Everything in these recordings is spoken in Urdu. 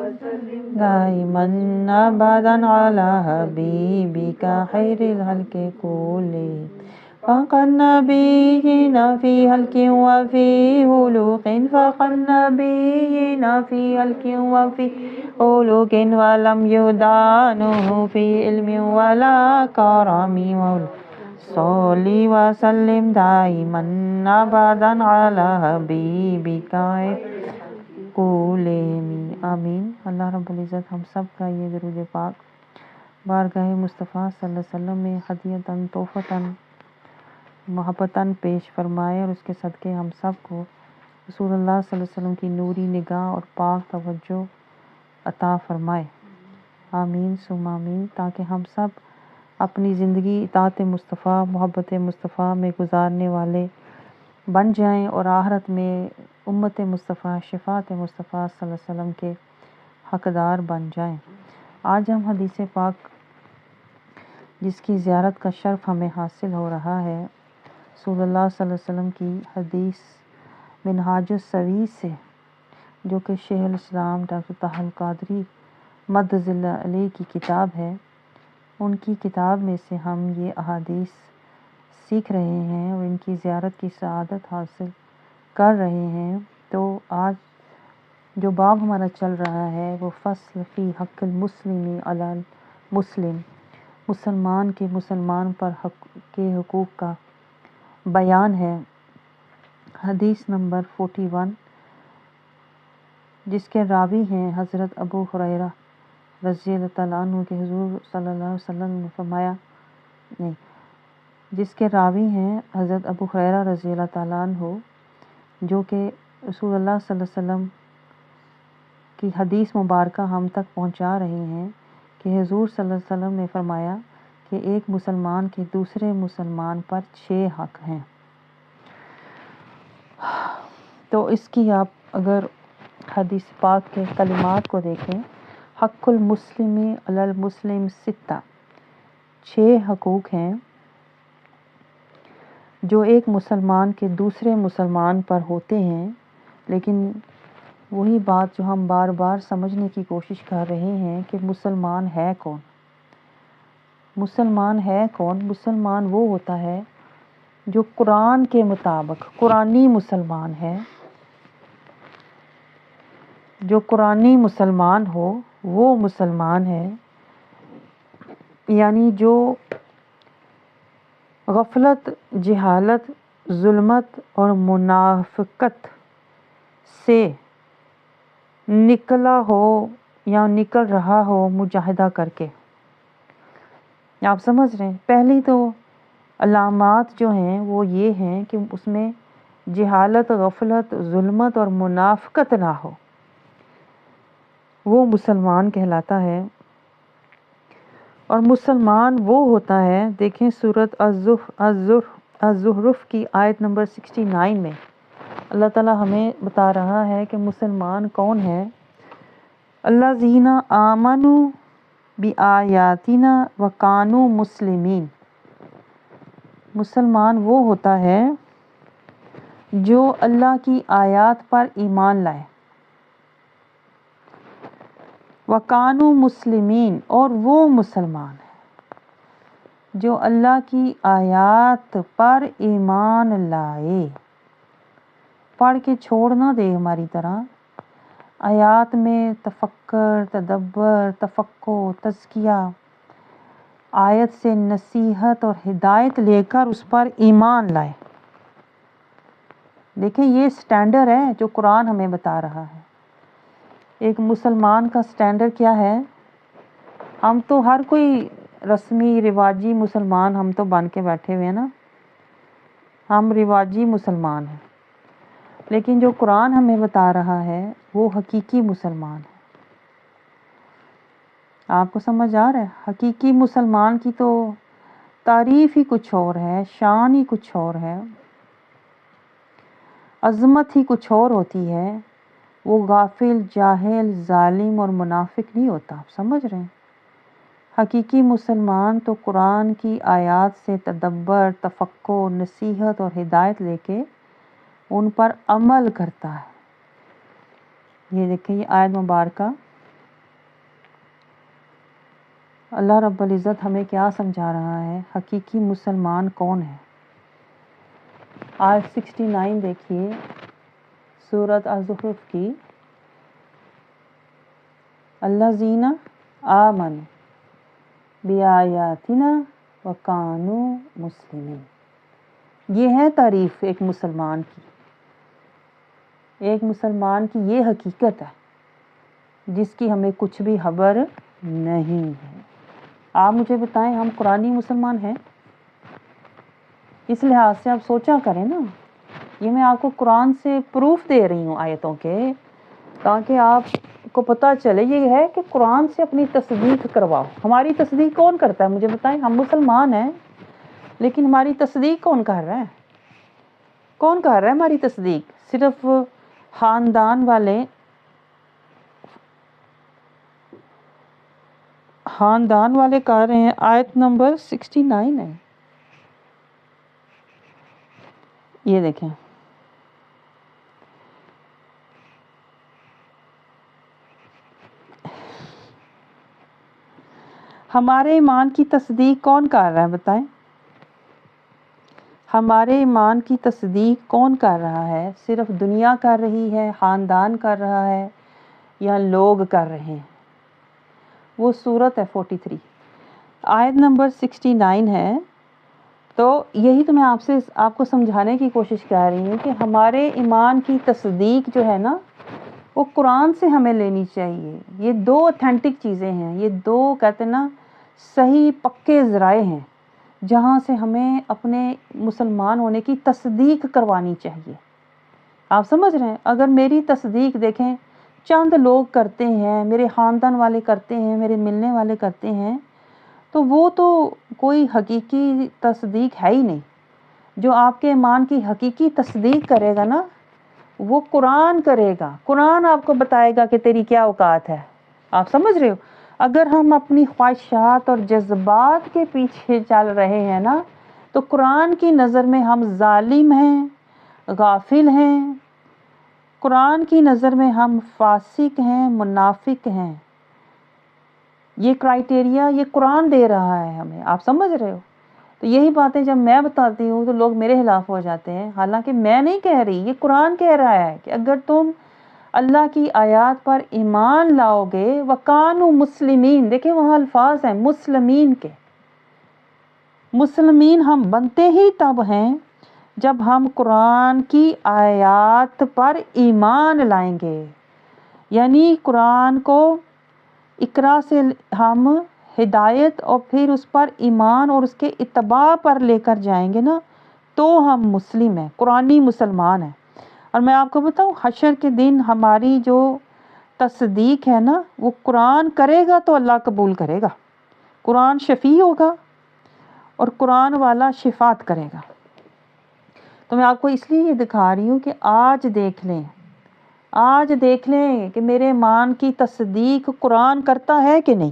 دائما أبدا على حبيبك خير الخلق كلهم فوق النبيين في خلق وفي خلق فوق النبيين في خلق وفي خلق ولم يدانه في علم ولا كرم صل وسلم دائما أبدا على حبيبك کلیم آمین۔ اللہ رب العزت ہم سب کا یہ درود پاک بارگاہ مصطفیٰ صلی اللہ علیہ وسلم میں ہدیتاً تحفتاً محبتاً پیش فرمائے اور اس کے صدقے ہم سب کو رسول اللہ صلی اللہ علیہ وسلم کی نوری نگاہ اور پاک توجہ عطا فرمائے، آمین ثم آمین، تاکہ ہم سب اپنی زندگی اطاعت مصطفیٰ محبت مصطفیٰ میں گزارنے والے بن جائیں اور آخرت میں امت مصطفیٰ شفاعت مصطفیٰ صلی اللہ علیہ وسلم کے حقدار بن جائیں۔ آج ہم حدیث پاک جس کی زیارت کا شرف ہمیں حاصل ہو رہا ہے، رسول اللہ صلی اللہ علیہ وسلم کی حدیث منہاج السویس سے، جو کہ شیخ الاسلام ڈاکٹر طاہر القادری مدظ اللہ علیہ کی کتاب ہے، ان کی کتاب میں سے ہم یہ احادیث سیکھ رہے ہیں اور ان کی زیارت کی سعادت حاصل کر رہے ہیں۔ تو آج جو باب ہمارا چل رہا ہے وہ فصل فی حق المسلم علی المسلم، مسلمان کے مسلمان پر کے حقوق کا بیان ہے۔ حدیث نمبر 41 جس کے راوی ہیں حضرت ابو ہریرہ رضی اللہ تعالیٰ عنہ کہ حضور صلی اللہ علیہ وسلم نے فرمایا جس کے راوی ہیں حضرت ابو ہریرہ رضی اللہ تعالیٰ عنہ، جو کہ رسول اللہ صلی اللہ علیہ وسلم کی حدیث مبارکہ ہم تک پہنچا رہے ہیں کہ حضور صلی اللہ علیہ وسلم نے فرمایا کہ ایک مسلمان کے دوسرے مسلمان پر 6 حق ہیں۔ تو اس کی آپ اگر حدیث پاک کے کلمات کو دیکھیں، حق المسلم علی المسلم 6 حقوق ہیں جو ایک مسلمان کے دوسرے مسلمان پر ہوتے ہیں، لیکن وہی بات جو ہم بار بار سمجھنے کی کوشش کر رہے ہیں کہ مسلمان ہے کون؟ مسلمان ہے کون؟ مسلمان وہ ہوتا ہے جو قرآن کے مطابق قرآنی مسلمان ہے، جو قرآنی مسلمان ہو وہ مسلمان ہے، یعنی جو غفلت، جہالت، ظلمت اور منافقت سے نکلا ہو یا نکل رہا ہو مجاہدہ کر کے۔ آپ سمجھ رہے ہیں؟ پہلی تو علامات جو ہیں وہ یہ ہیں کہ اس میں جہالت، غفلت، ظلمت اور منافقت نہ ہو، وہ مسلمان کہلاتا ہے۔ اور مسلمان وہ ہوتا ہے، دیکھیں سورۃ الزخرف کی آیت نمبر 69 میں اللہ تعالیٰ ہمیں بتا رہا ہے کہ مسلمان کون ہے۔ الذین آمنوا بآیاتنا وکانوا مسلمین، مسلمان وہ ہوتا ہے جو اللہ کی آیات پر ایمان لائے، وکانوا مسلمین، اور وہ مسلمان ہے جو اللہ کی آیات پر ایمان لائے، پڑھ کے چھوڑ نہ دے ہماری طرح، آیات میں تفکر، تدبر، تفقہ، تزکیہ، آیت سے نصیحت اور ہدایت لے کر اس پر ایمان لائے۔ دیکھیں یہ سٹینڈرڈ ہے جو قرآن ہمیں بتا رہا ہے۔ ایک مسلمان کا سٹینڈرڈ کیا ہے؟ ہم تو ہر کوئی رسمی رواجی مسلمان ہم تو بن کے بیٹھے ہوئے ہیں نا، ہم رواجی مسلمان ہیں، لیکن جو قرآن ہمیں بتا رہا ہے وہ حقیقی مسلمان ہے۔ آپ کو سمجھ آ رہا ہے؟ حقیقی مسلمان کی تو تعریف ہی کچھ اور ہے، شان ہی کچھ اور ہے، عظمت ہی کچھ اور ہوتی ہے۔ وہ غافل، جاہل، ظالم اور منافق نہیں ہوتا، آپ سمجھ رہے ہیں؟ حقیقی مسلمان تو قرآن کی آیات سے تدبر، تفقہ، نصیحت اور ہدایت لے کے ان پر عمل کرتا ہے۔ یہ دیکھیں یہ آیت مبارکہ اللہ رب العزت ہمیں کیا سمجھا رہا ہے، حقیقی مسلمان کون ہے۔ آیت 69 دیکھیے سورۃ الزخرف کی، الذین آمنوا بآیاتنا وکانوا مسلمین۔ یہ ہے تعریف ایک مسلمان کی، ایک مسلمان کی یہ حقیقت ہے جس کی ہمیں کچھ بھی خبر نہیں ہے۔ آپ مجھے بتائیں ہم قرآنی مسلمان ہیں؟ اس لحاظ سے آپ سوچا کریں نا، یہ میں آپ کو قرآن سے پروف دے رہی ہوں آیتوں کے، تاکہ آپ کو پتہ چلے یہ ہے کہ قرآن سے اپنی تصدیق کرواؤ۔ ہماری تصدیق کون کرتا ہے مجھے بتائیں؟ ہم مسلمان ہیں لیکن ہماری تصدیق کون کر رہا ہے؟ کون کر رہا ہے ہماری تصدیق؟ صرف خاندان والے کر رہے ہیں۔ آیت نمبر 69 ہے، یہ دیکھیں، ہمارے ایمان کی تصدیق کون کر رہا ہے بتائیں؟ ہمارے ایمان کی تصدیق کون کر رہا ہے؟ صرف دنیا کر رہی ہے، خاندان کر رہا ہے، یا لوگ کر رہے ہیں؟ وہ سورت ہے 43، آیت نمبر 69 ہے۔ تو یہی تو میں آپ کو سمجھانے کی کوشش کر رہی ہوں کہ ہمارے ایمان کی تصدیق جو ہے نا وہ قرآن سے ہمیں لینی چاہیے۔ یہ دو اوتھینٹک چیزیں ہیں، یہ دو کہتے ہیں نا صحیح پکے ذرائع ہیں جہاں سے ہمیں اپنے مسلمان ہونے کی تصدیق کروانی چاہیے۔ آپ سمجھ رہے ہیں؟ اگر میری تصدیق دیکھیں چند لوگ کرتے ہیں، میرے خاندان والے کرتے ہیں، میرے ملنے والے کرتے ہیں، تو وہ تو کوئی حقیقی تصدیق ہے ہی نہیں۔ جو آپ کے ایمان کی حقیقی تصدیق کرے گا نا وہ قرآن کرے گا، قرآن آپ کو بتائے گا کہ تیری کیا اوقات ہے۔ آپ سمجھ رہے ہو؟ اگر ہم اپنی خواہشات اور جذبات کے پیچھے چل رہے ہیں نا تو قرآن کی نظر میں ہم ظالم ہیں، غافل ہیں، قرآن کی نظر میں ہم فاسق ہیں، منافق ہیں۔ یہ کرائیٹیریا یہ قرآن دے رہا ہے ہمیں، آپ سمجھ رہے ہو؟ تو یہی باتیں جب میں بتاتی ہوں تو لوگ میرے خلاف ہو جاتے ہیں، حالانکہ میں نہیں کہہ رہی، یہ قرآن کہہ رہا ہے کہ اگر تم اللہ کی آیات پر ایمان لاؤ گے وَكَانُوا مُسْلِمِينَ، دیکھیں وہاں الفاظ ہیں مسلمین کے۔ مسلمین ہم بنتے ہی تب ہیں جب ہم قرآن کی آیات پر ایمان لائیں گے، یعنی قرآن کو اقرا سے ہم ہدایت اور پھر اس پر ایمان اور اس کے اتباع پر لے کر جائیں گے نا تو ہم مسلم ہیں، قرآنی مسلمان ہیں۔ اور میں آپ کو بتاؤں حشر کے دن ہماری جو تصدیق ہے نا وہ قرآن کرے گا تو اللہ قبول کرے گا، قرآن شفیع ہوگا اور قرآن والا شفاعت کرے گا۔ تو میں آپ کو اس لیے یہ دکھا رہی ہوں کہ آج دیکھ لیں کہ میرے ایمان کی تصدیق قرآن کرتا ہے کہ نہیں۔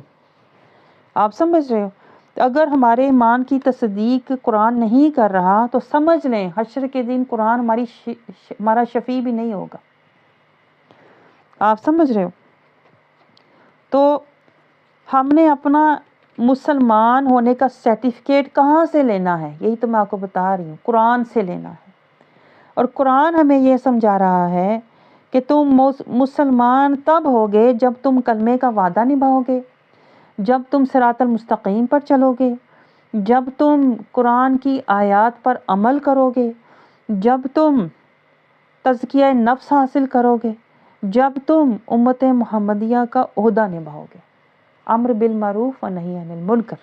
آپ سمجھ رہے ہو؟ اگر ہمارے ایمان کی تصدیق قرآن نہیں کر رہا تو سمجھ لیں حشر کے دن قرآن ہمارا شفیع بھی نہیں ہوگا۔ آپ سمجھ رہے ہو؟ تو ہم نے اپنا مسلمان ہونے کا سرٹیفکیٹ کہاں سے لینا ہے؟ یہی تو میں آپ کو بتا رہی ہوں، قرآن سے لینا ہے۔ اور قرآن ہمیں یہ سمجھا رہا ہے کہ تم مسلمان تب ہوگے جب تم کلمے کا وعدہ نبھاؤ گے، جب تم صراط المستقیم پر چلو گے، جب تم قرآن کی آیات پر عمل کرو گے، جب تم تزکیہ نفس حاصل کرو گے، جب تم امت محمدیہ کا عہدہ نبھاؤ گے، امر بالمعروف و نہی عن المنکر۔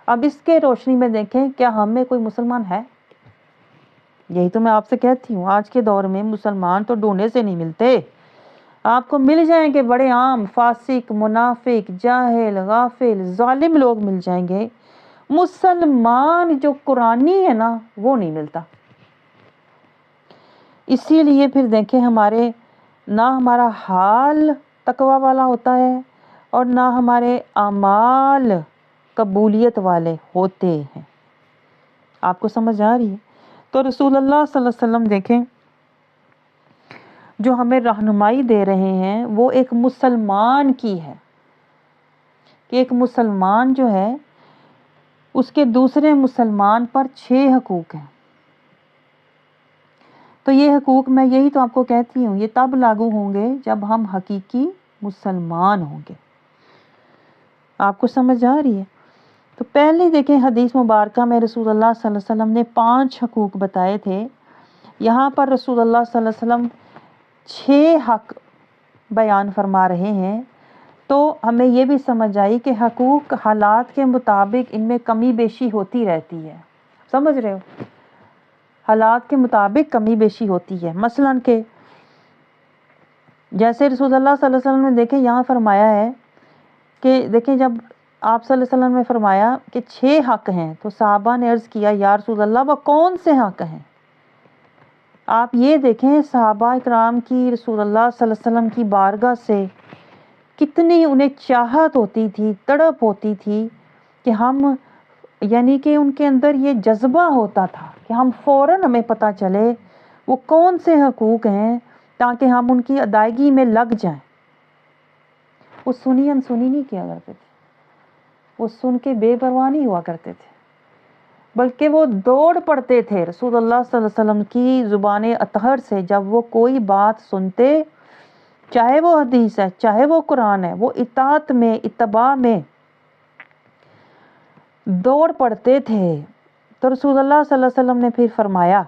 اب اس کے روشنی میں دیکھیں کیا ہم میں کوئی مسلمان ہے؟ یہی تو میں آپ سے کہتی ہوں آج کے دور میں مسلمان تو ڈھونڈے سے نہیں ملتے۔ آپ کو مل جائیں گے بڑے عام فاسق، منافق، جاہل، غافل، ظالم لوگ مل جائیں گے، مسلمان جو قرآنی ہے نا وہ نہیں ملتا۔ اسی لیے پھر دیکھیں نہ ہمارا حال تقوی والا ہوتا ہے اور نہ ہمارے اعمال قبولیت والے ہوتے ہیں۔ آپ کو سمجھ آ رہی ہے؟ تو رسول اللہ صلی اللہ علیہ وسلم دیکھیں جو ہمیں رہنمائی دے رہے ہیں وہ ایک مسلمان کی ہے، کہ ایک مسلمان جو ہے اس کے دوسرے مسلمان پر 6 حقوق ہیں. تو یہ حقوق میں یہی تو آپ کو کہتی ہوں، یہ تب لاگو ہوں گے جب ہم حقیقی مسلمان ہوں گے. آپ کو سمجھ آ رہی ہے؟ تو پہلے دیکھیں حدیث مبارکہ میں رسول اللہ صلی اللہ علیہ وسلم نے 5 حقوق بتائے تھے. یہاں پر رسول اللہ صلی اللہ علیہ وسلم 6 حق بیان فرما رہے ہیں. تو ہمیں یہ بھی سمجھ آئی کہ حقوق حالات کے مطابق ان میں کمی بیشی ہوتی رہتی ہے. سمجھ رہے ہو؟ حالات کے مطابق کمی بیشی ہوتی ہے. مثلاً کہ جیسے رسول اللہ صلی اللہ علیہ وسلم نے دیکھیں یہاں فرمایا ہے کہ دیکھیں جب آپ صلی اللہ علیہ وسلم نے فرمایا کہ 6 حق ہیں تو صحابہ نے عرض کیا یا رسول اللہ وہ کون سے حق ہیں؟ آپ یہ دیکھیں صحابہ اکرام کی رسول اللہ صلی اللہ علیہ وسلم کی بارگاہ سے کتنی انہیں چاہت ہوتی تھی، تڑپ ہوتی تھی کہ ہم، یعنی کہ ان کے اندر یہ جذبہ ہوتا تھا کہ ہم فوراً ہمیں پتہ چلے وہ کون سے حقوق ہیں تاکہ ہم ان کی ادائیگی میں لگ جائیں. وہ سنی انسنی نہیں کیا کرتے تھے، وہ سن کے بے پرواہ نہیں ہوا کرتے تھے، بلکہ وہ دوڑ پڑتے تھے رسول اللہ صلی اللہ علیہ وسلم کی زبان اطہر سے. جب وہ کوئی بات سنتے، چاہے وہ حدیث ہے چاہے وہ قرآن ہے، وہ اطاعت میں اتباع میں دوڑ پڑتے تھے. تو رسول اللہ صلی اللہ علیہ وسلم نے پھر فرمایا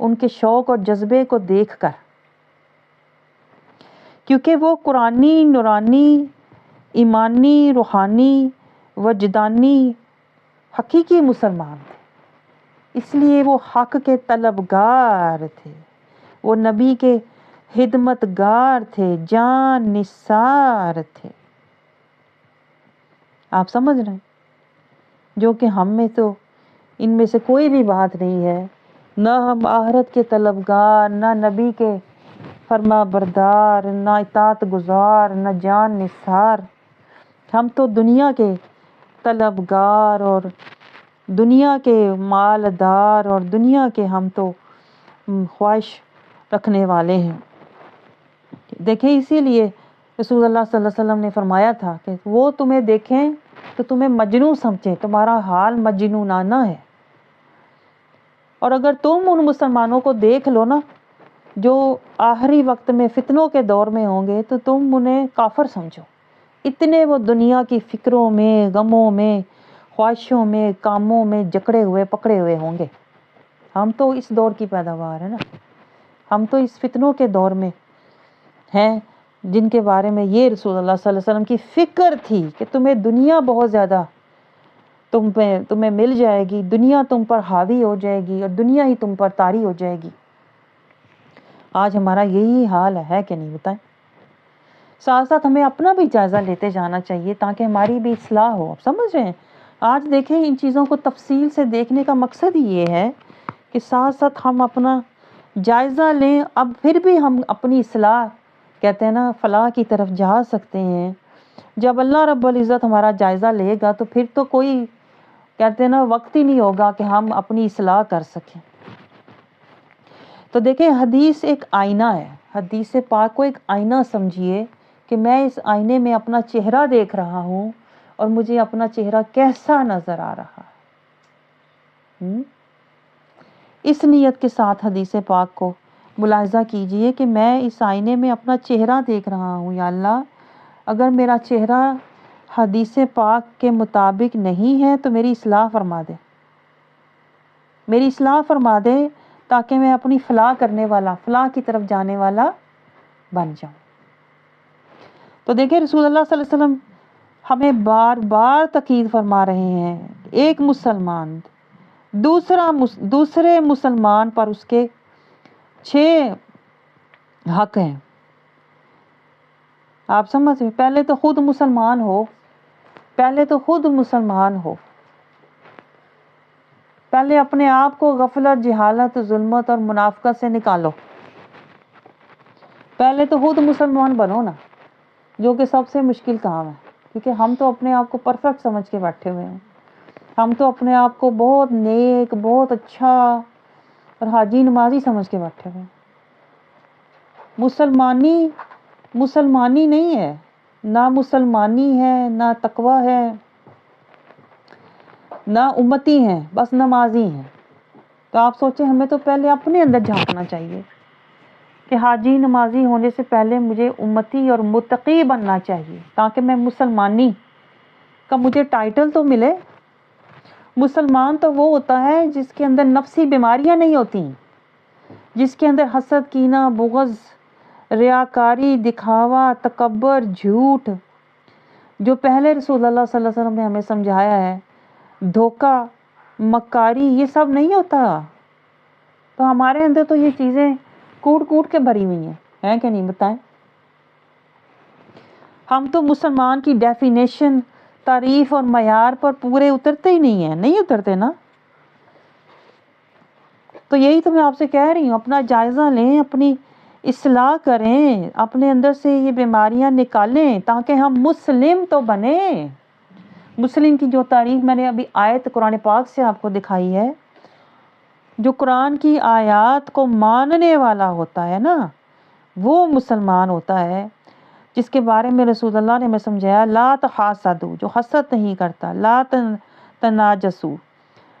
ان کے شوق اور جذبے کو دیکھ کر، کیونکہ وہ قرآنی، نورانی، ایمانی، روحانی، وجدانی حقیقی مسلمان تھے. اس لیے وہ حق کے طلبگار تھے، وہ نبی کے خدمتگار تھے، جان نثار تھے. آپ سمجھ رہے ہیں؟ جو کہ ہم میں تو ان میں سے کوئی بھی بات نہیں ہے. نہ ہم آخرت کے طلبگار، نہ نبی کے فرما بردار، نہ اطاعت گزار، نہ جان نثار. ہم تو دنیا کے طلبگار اور دنیا کے مالدار اور دنیا کے ہم تو خواہش رکھنے والے ہیں. دیکھیں اسی لیے رسول اللہ صلی اللہ علیہ وسلم نے فرمایا تھا کہ وہ تمہیں دیکھیں تو تمہیں مجنون سمجھیں، تمہارا حال مجنونانہ ہے. اور اگر تم ان مسلمانوں کو دیکھ لو نا جو آخری وقت میں فتنوں کے دور میں ہوں گے تو تم انہیں کافر سمجھو. اتنے وہ دنیا کی فکروں میں، غموں میں، خواہشوں میں، کاموں میں جکڑے ہوئے پکڑے ہوئے ہوں گے. ہم تو اس دور کی پیداوار ہے نا، ہم تو اس فتنوں کے دور میں ہیں جن کے بارے میں یہ رسول اللہ صلی اللہ علیہ وسلم کی فکر تھی کہ تمہیں دنیا بہت زیادہ تمہیں مل جائے گی، دنیا تم پر حاوی ہو جائے گی اور دنیا ہی تم پر طاری ہو جائے گی. آج ہمارا یہی حال ہے کہ نہیں بتائیں؟ ساتھ ساتھ ہمیں اپنا بھی جائزہ لیتے جانا چاہیے تاکہ ہماری بھی اصلاح ہو. آپ سمجھ رہے ہیں؟ آج دیکھیں ان چیزوں کو تفصیل سے دیکھنے کا مقصد ہی یہ ہے کہ ساتھ ساتھ ہم اپنا جائزہ لیں. اب پھر بھی ہم اپنی اصلاح، کہتے ہیں نا، فلاح کی طرف جا سکتے ہیں. جب اللہ رب العزت ہمارا جائزہ لے گا تو پھر تو کوئی، کہتے ہیں نا، وقت ہی نہیں ہوگا کہ ہم اپنی اصلاح کر سکیں. تو دیکھیں حدیث ایک آئینہ ہے. حدیث پاک کو ایک آئینہ سمجھیے کہ میں اس آئینے میں اپنا چہرہ دیکھ رہا ہوں اور مجھے اپنا چہرہ کیسا نظر آ رہا ہے. اس نیت کے ساتھ حدیث پاک کو ملاحظہ کیجئے کہ میں اس آئینے میں اپنا چہرہ دیکھ رہا ہوں. یا اللہ اگر میرا چہرہ حدیث پاک کے مطابق نہیں ہے تو میری اصلاح فرما دے، میری اصلاح فرما دے تاکہ میں اپنی فلاح کرنے والا، فلاح کی طرف جانے والا بن جاؤں. تو دیکھیں رسول اللہ صلی اللہ علیہ وسلم ہمیں بار بار تاکید فرما رہے ہیں ایک مسلمان دوسرے مسلمان پر اس کے 6 حق ہیں. آپ سمجھ رہے؟ پہلے تو خود مسلمان ہو، پہلے اپنے آپ کو غفلت، جہالت، ظلمت اور منافقت سے نکالو. پہلے تو خود مسلمان بنو نا، جو کہ سب سے مشکل کام ہے، کیونکہ ہم تو اپنے آپ کو پرفیکٹ سمجھ کے بیٹھے ہوئے ہیں. ہم تو اپنے آپ کو بہت نیک، بہت اچھا اور حاجی نمازی سمجھ کے بیٹھے ہوئے ہیں. مسلمانی نہیں ہے. نہ مسلمانی ہے، نہ تقوی ہے، نہ امتی ہیں، بس نمازی ہیں۔ تو آپ سوچیں ہمیں تو پہلے اپنے اندر جھانکنا چاہیے کہ حاجی نمازی ہونے سے پہلے مجھے امتی اور متقی بننا چاہیے، تاکہ میں مسلمانی کا مجھے ٹائٹل تو ملے۔ مسلمان تو وہ ہوتا ہے جس کے اندر نفسی بیماریاں نہیں ہوتی، جس کے اندر حسد، کینہ، بغض، ریاکاری، دکھاوا، تکبر، جھوٹ، جو پہلے رسول اللہ صلی اللہ علیہ وسلم نے ہمیں سمجھایا ہے، دھوکہ، مکاری، یہ سب نہیں ہوتا۔ تو ہمارے اندر تو یہ چیزیں کوٹ کوٹ کے بھری ہوئی ہیں کہ نہیں؟ بتائیں۔ ہم تو مسلمان کی ڈیفینیشن، تعریف اور معیار پر پورے اترتے ہی نہیں اترتے نا۔ تو یہی تو میں آپ سے کہہ رہی ہوں، اپنا جائزہ لیں، اپنی اصلاح کریں، اپنے اندر سے یہ بیماریاں نکالیں، تاکہ ہم مسلم تو بنیں۔ مسلم کی جو تعریف میں نے ابھی آیت قرآن پاک سے آپ کو دکھائی ہے، جو قرآن کی آیات کو ماننے والا ہوتا ہے نا، وہ مسلمان ہوتا ہے، جس کے بارے میں رسول اللہ نے ہمیں سمجھایا، لا تحاسدوا، جو حسد نہیں کرتا، لا تناجسوا،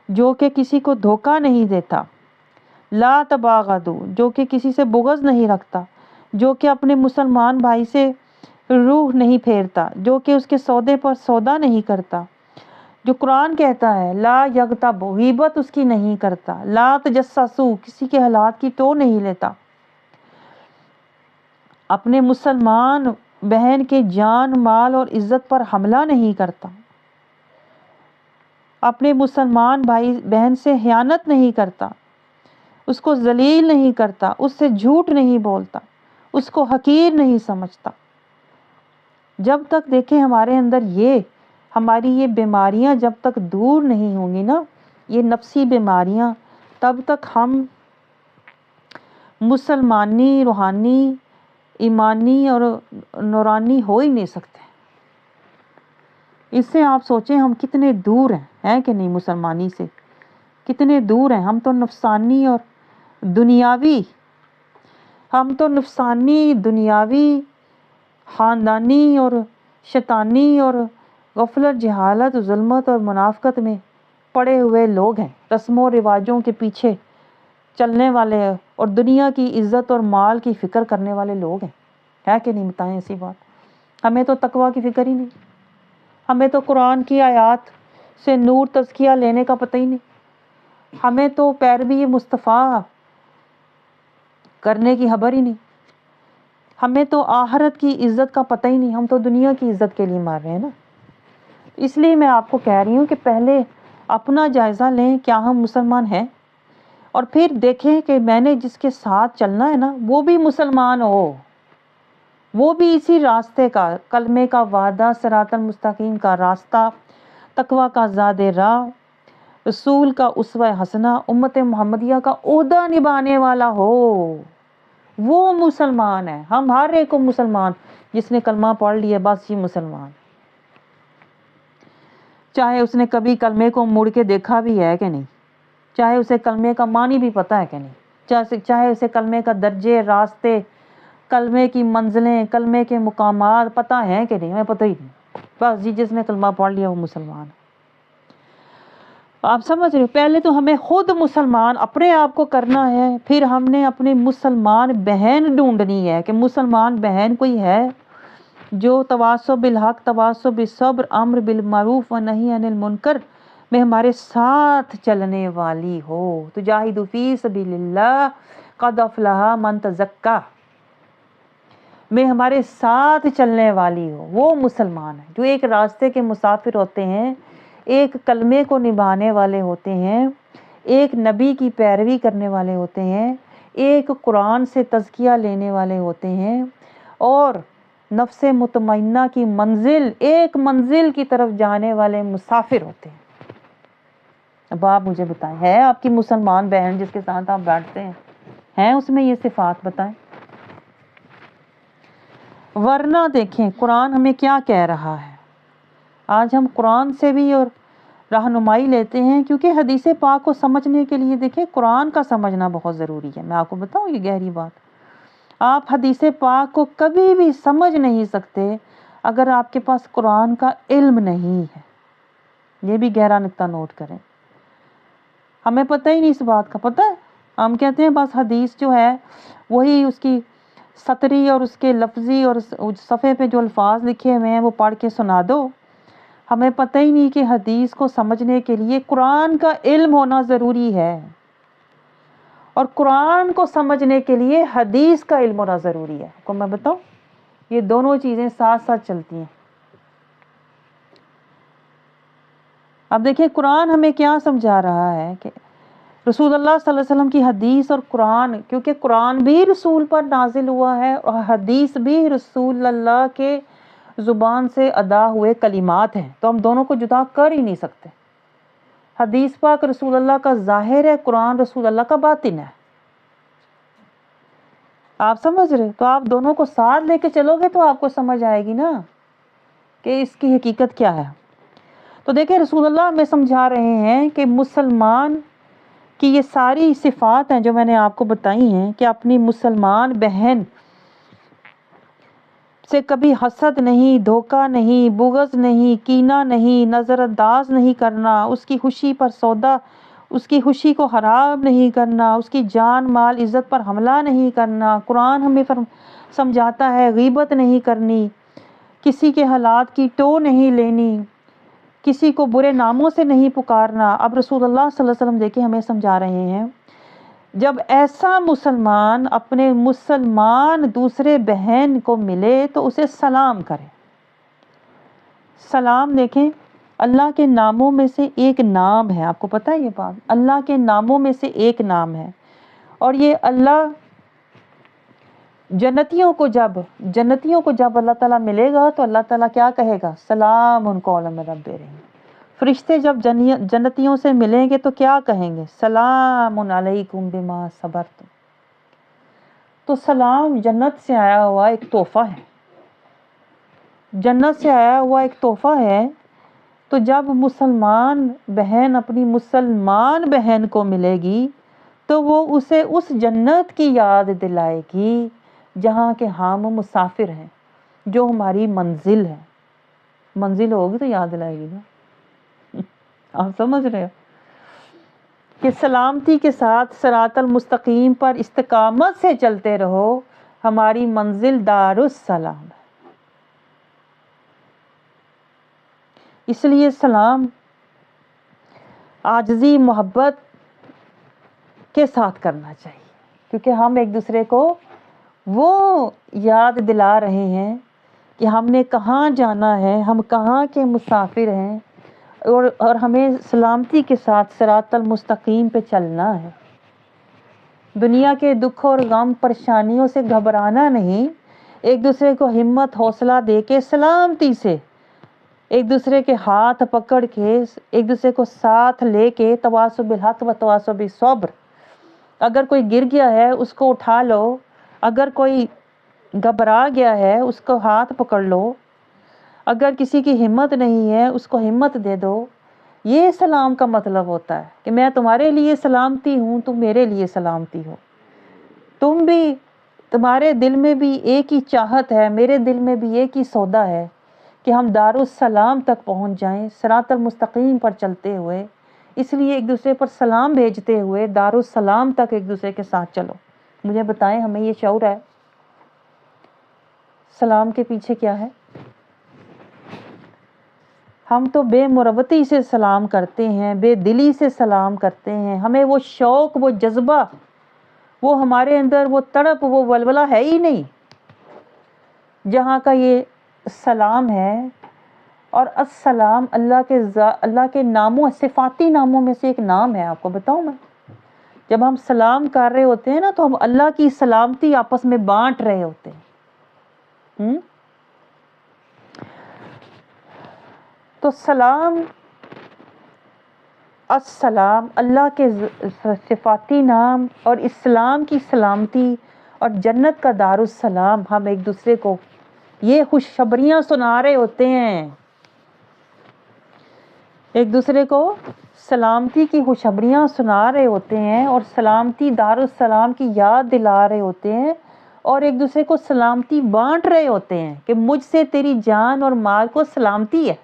جو کہ کسی کو دھوکہ نہیں دیتا، لا تباغضوا، جو کہ کسی سے بغض نہیں رکھتا، جو کہ اپنے مسلمان بھائی سے روح نہیں پھیرتا، جو کہ اس کے سودے پر سودا نہیں کرتا، جو قرآن کہتا ہے لا یغتب، غیبت اس کی نہیں کرتا، لا تجسسوا، کسی کے حالات کی ٹو نہیں لیتا، اپنے مسلمان بہن کے جان، مال اور عزت پر حملہ نہیں کرتا، اپنے مسلمان بھائی بہن سے خیانت نہیں کرتا، اس کو ذلیل نہیں کرتا، اس سے جھوٹ نہیں بولتا، اس کو حقیر نہیں سمجھتا۔ جب تک دیکھیں ہمارے اندر ہماری یہ بیماریاں جب تک دور نہیں ہوں گی نا، یہ نفسی بیماریاں، تب تک ہم مسلمانی، روحانی، ایمانی اور نورانی ہو ہی نہیں سکتے۔ اس سے آپ سوچیں ہم کتنے دور ہیں کہ نہیں؟ مسلمانی سے کتنے دور ہیں ہم تو نفسانی اور دنیاوی، خاندانی اور شیطانی اور غفلت، جہالت، ظلمت اور منافقت میں پڑے ہوئے لوگ ہیں، رسم و رواجوں کے پیچھے چلنے والے اور دنیا کی عزت اور مال کی فکر کرنے والے لوگ ہیں، ہے کہ نہیں؟ بتائیں ایسی بات۔ ہمیں تو تقوی کی فکر ہی نہیں، ہمیں تو قرآن کی آیات سے نور تزکیہ لینے کا پتہ ہی نہیں، ہمیں تو پیروی مصطفیٰ کرنے کی خبر ہی نہیں، ہمیں تو آخرت کی عزت کا پتہ ہی نہیں، ہم تو دنیا کی عزت کے لیے مار رہے ہیں نا۔ اس لیے میں آپ کو کہہ رہی ہوں کہ پہلے اپنا جائزہ لیں، کیا ہم مسلمان ہیں، اور پھر دیکھیں کہ میں نے جس کے ساتھ چلنا ہے نا، وہ بھی مسلمان ہو، وہ بھی اسی راستے کا، کلمے کا وعدہ، صراط المستقیم کا راستہ، تقوی کا زاد راہ، رسول کا اسوہ حسنہ، امت محمدیہ کا عہدہ نبھانے والا ہو، وہ مسلمان ہے۔ ہم ہر ایک کو مسلمان، جس نے کلمہ پڑھ لیا بس یہ مسلمان، چاہے اس نے کبھی کلمے کو مڑ کے دیکھا بھی ہے کہ نہیں، چاہے اسے کلمے کا معنی بھی پتہ ہے کہ نہیں، چاہے اسے کلمے کا درجے، راستے، کلمے کی منزلیں، کلمے کے مقامات پتہ ہیں کہ نہیں، ہمیں پتہ ہی نہیں، بس جس نے کلمہ پڑھ لیا وہ مسلمان ہے۔ آپ سمجھ رہے ہو؟ پہلے تو ہمیں خود مسلمان اپنے آپ کو کرنا ہے، پھر ہم نے اپنی مسلمان بہن ڈھونڈنی ہے کہ مسلمان بہن کوئی ہے جو تواصی بالحق، تواصی بالصبر، امر بالمعروف و نہی عن المنکر میں ہمارے ساتھ چلنے والی ہو۔ تجاہد فی سبیل اللہ قد افلح من تزکا میں ہمارے ساتھ چلنے والی ہو، وہ مسلمان ہے، جو ایک راستے کے مسافر ہوتے ہیں، ایک کلمے کو نبھانے والے ہوتے ہیں، ایک نبی کی پیروی کرنے والے ہوتے ہیں، ایک قرآن سے تزکیہ لینے والے ہوتے ہیں، اور نفس مطمئنہ کی ایک منزل کی طرف جانے والے مسافر ہوتے ہیں۔ اب آپ مجھے بتائیں، ہے آپ کی مسلمان بہن جس کے ساتھ آپ بیٹھتے ہیں اس میں یہ صفات؟ بتائیں۔ ورنہ دیکھیں قرآن ہمیں کیا کہہ رہا ہے۔ آج ہم قرآن سے بھی اور رہنمائی لیتے ہیں، کیونکہ حدیث پاک کو سمجھنے کے لیے دیکھیں قرآن کا سمجھنا بہت ضروری ہے۔ میں آپ کو بتاؤں یہ گہری بات، آپ حدیث پاک کو کبھی بھی سمجھ نہیں سکتے اگر آپ کے پاس قرآن کا علم نہیں ہے، یہ بھی گہرا نقطہ نوٹ کریں، ہمیں پتہ ہی نہیں اس بات کا، پتہ ہے ہم کہتے ہیں بس حدیث جو ہے وہی اس کی سطری اور اس کے لفظی اور صفحے پہ جو الفاظ لکھے ہوئے ہیں وہ پڑھ کے سنا دو. ہمیں پتہ ہی نہیں کہ حدیث کو سمجھنے کے لیے قرآن کا علم ہونا ضروری ہے، اور قرآن کو سمجھنے کے لیے حدیث کا علم ہونا ضروری ہے. کو میں بتاؤں، یہ دونوں چیزیں ساتھ ساتھ چلتی ہیں. اب دیکھیں قرآن ہمیں کیا سمجھا رہا ہے کہ رسول اللہ صلی اللہ علیہ وسلم کی حدیث اور قرآن، کیونکہ قرآن بھی رسول پر نازل ہوا ہے اور حدیث بھی رسول اللہ کے زبان سے ادا ہوئے کلمات ہیں، تو ہم دونوں کو جدا کر ہی نہیں سکتے. حدیث پاک رسول اللہ کا ظاہر ہے، قرآن رسول اللہ کا باطن ہے. آپ سمجھ رہے؟ تو آپ دونوں کو ساتھ لے کے چلو گے تو آپ کو سمجھ آئے گی نا کہ اس کی حقیقت کیا ہے. تو دیکھیں رسول اللہ ہمیں سمجھا رہے ہیں کہ مسلمان کی یہ ساری صفات ہیں جو میں نے آپ کو بتائی ہیں کہ اپنی مسلمان بہن سے کبھی حسد نہیں، دھوکہ نہیں، بغض نہیں، کینہ نہیں، نظر انداز نہیں کرنا، اس کی خوشی پر سودا، اس کی خوشی کو حرام نہیں کرنا، اس کی جان مال عزت پر حملہ نہیں کرنا. قرآن ہمیں سمجھاتا ہے غیبت نہیں کرنی، کسی کے حالات کی ٹو نہیں لینی، کسی کو برے ناموں سے نہیں پکارنا. اب رسول اللہ صلی اللہ علیہ وسلم دیکھیں ہمیں سمجھا رہے ہیں جب ایسا مسلمان اپنے مسلمان دوسرے بہن کو ملے تو اسے سلام کرے. سلام دیکھیں اللہ کے ناموں میں سے ایک نام ہے، آپ کو پتہ ہے یہ بات؟ اللہ کے ناموں میں سے ایک نام ہے، اور یہ اللہ جنتیوں کو جب اللہ تعالیٰ ملے گا تو اللہ تعالیٰ کیا کہے گا؟ سلام قولا من رب رحیم. فرشتے جب جنتیوں سے ملیں گے تو کیا کہیں گے؟ سلام علیکم بما صبرتم. تو سلام جنت سے آیا ہوا ایک تحفہ ہے، جنت سے آیا ہوا ایک تحفہ ہے. تو جب مسلمان بہن اپنی مسلمان بہن کو ملے گی تو وہ اسے اس جنت کی یاد دلائے گی جہاں کے ہم مسافر ہیں، جو ہماری منزل ہے. منزل ہوگی تو یاد دلائے گی نا. آپ سمجھ رہے ہو کہ سلامتی کے ساتھ صراط المستقیم پر استقامت سے چلتے رہو، ہماری منزل دار السلام ہے. اس لیے سلام عاجزی محبت کے ساتھ کرنا چاہیے، کیونکہ ہم ایک دوسرے کو وہ یاد دلا رہے ہیں کہ ہم نے کہاں جانا ہے، ہم کہاں کے مسافر ہیں، اور ہمیں سلامتی کے ساتھ صراط المستقیم پہ چلنا ہے. دنیا کے دکھ اور غم پریشانیوں سے گھبرانا نہیں، ایک دوسرے کو ہمت حوصلہ دے کے سلامتی سے ایک دوسرے کے ہاتھ پکڑ کے ایک دوسرے کو ساتھ لے کے تواصوا بالحق و تواصوا بالصبر. اگر کوئی گر گیا ہے اس کو اٹھا لو، اگر کوئی گھبرا گیا ہے اس کو ہاتھ پکڑ لو، اگر کسی کی ہمت نہیں ہے اس کو ہمت دے دو. یہ سلام کا مطلب ہوتا ہے کہ میں تمہارے لیے سلامتی ہوں، تم میرے لیے سلامتی ہو. تم بھی، تمہارے دل میں بھی ایک ہی چاہت ہے، میرے دل میں بھی ایک ہی سودا ہے کہ ہم دارالسلام تک پہنچ جائیں صراط المستقیم پر چلتے ہوئے. اس لیے ایک دوسرے پر سلام بھیجتے ہوئے دارالسلام تک ایک دوسرے کے ساتھ چلو. مجھے بتائیں ہمیں یہ شعور ہے؟ سلام کے پیچھے کیا ہے؟ ہم تو بے مروتی سے سلام کرتے ہیں، بے دلی سے سلام کرتے ہیں. ہمیں وہ شوق، وہ جذبہ، وہ ہمارے اندر وہ تڑپ، وہ ولولہ ہے ہی نہیں جہاں کا یہ سلام ہے. اور السلام اللہ کے ناموں، صفاتی ناموں میں سے ایک نام ہے. آپ کو بتاؤں میں، جب ہم سلام کر رہے ہوتے ہیں نا تو ہم اللہ کی سلامتی آپس میں بانٹ رہے ہوتے ہیں. تو سلام، السلام اللہ کے صفاتی نام اور اسلام کی سلامتی اور جنت کا دارالسلام، ہم ایک دوسرے کو یہ خوشخبریاں سنا رہے ہوتے ہیں، ایک دوسرے کو سلامتی کی خوشخبریاں سنا رہے ہوتے ہیں اور سلامتی دارالسلام کی یاد دلا رہے ہوتے ہیں. اور ایک دوسرے کو سلامتی بانٹ رہے ہوتے ہیں کہ مجھ سے تیری جان اور مال کو سلامتی ہے.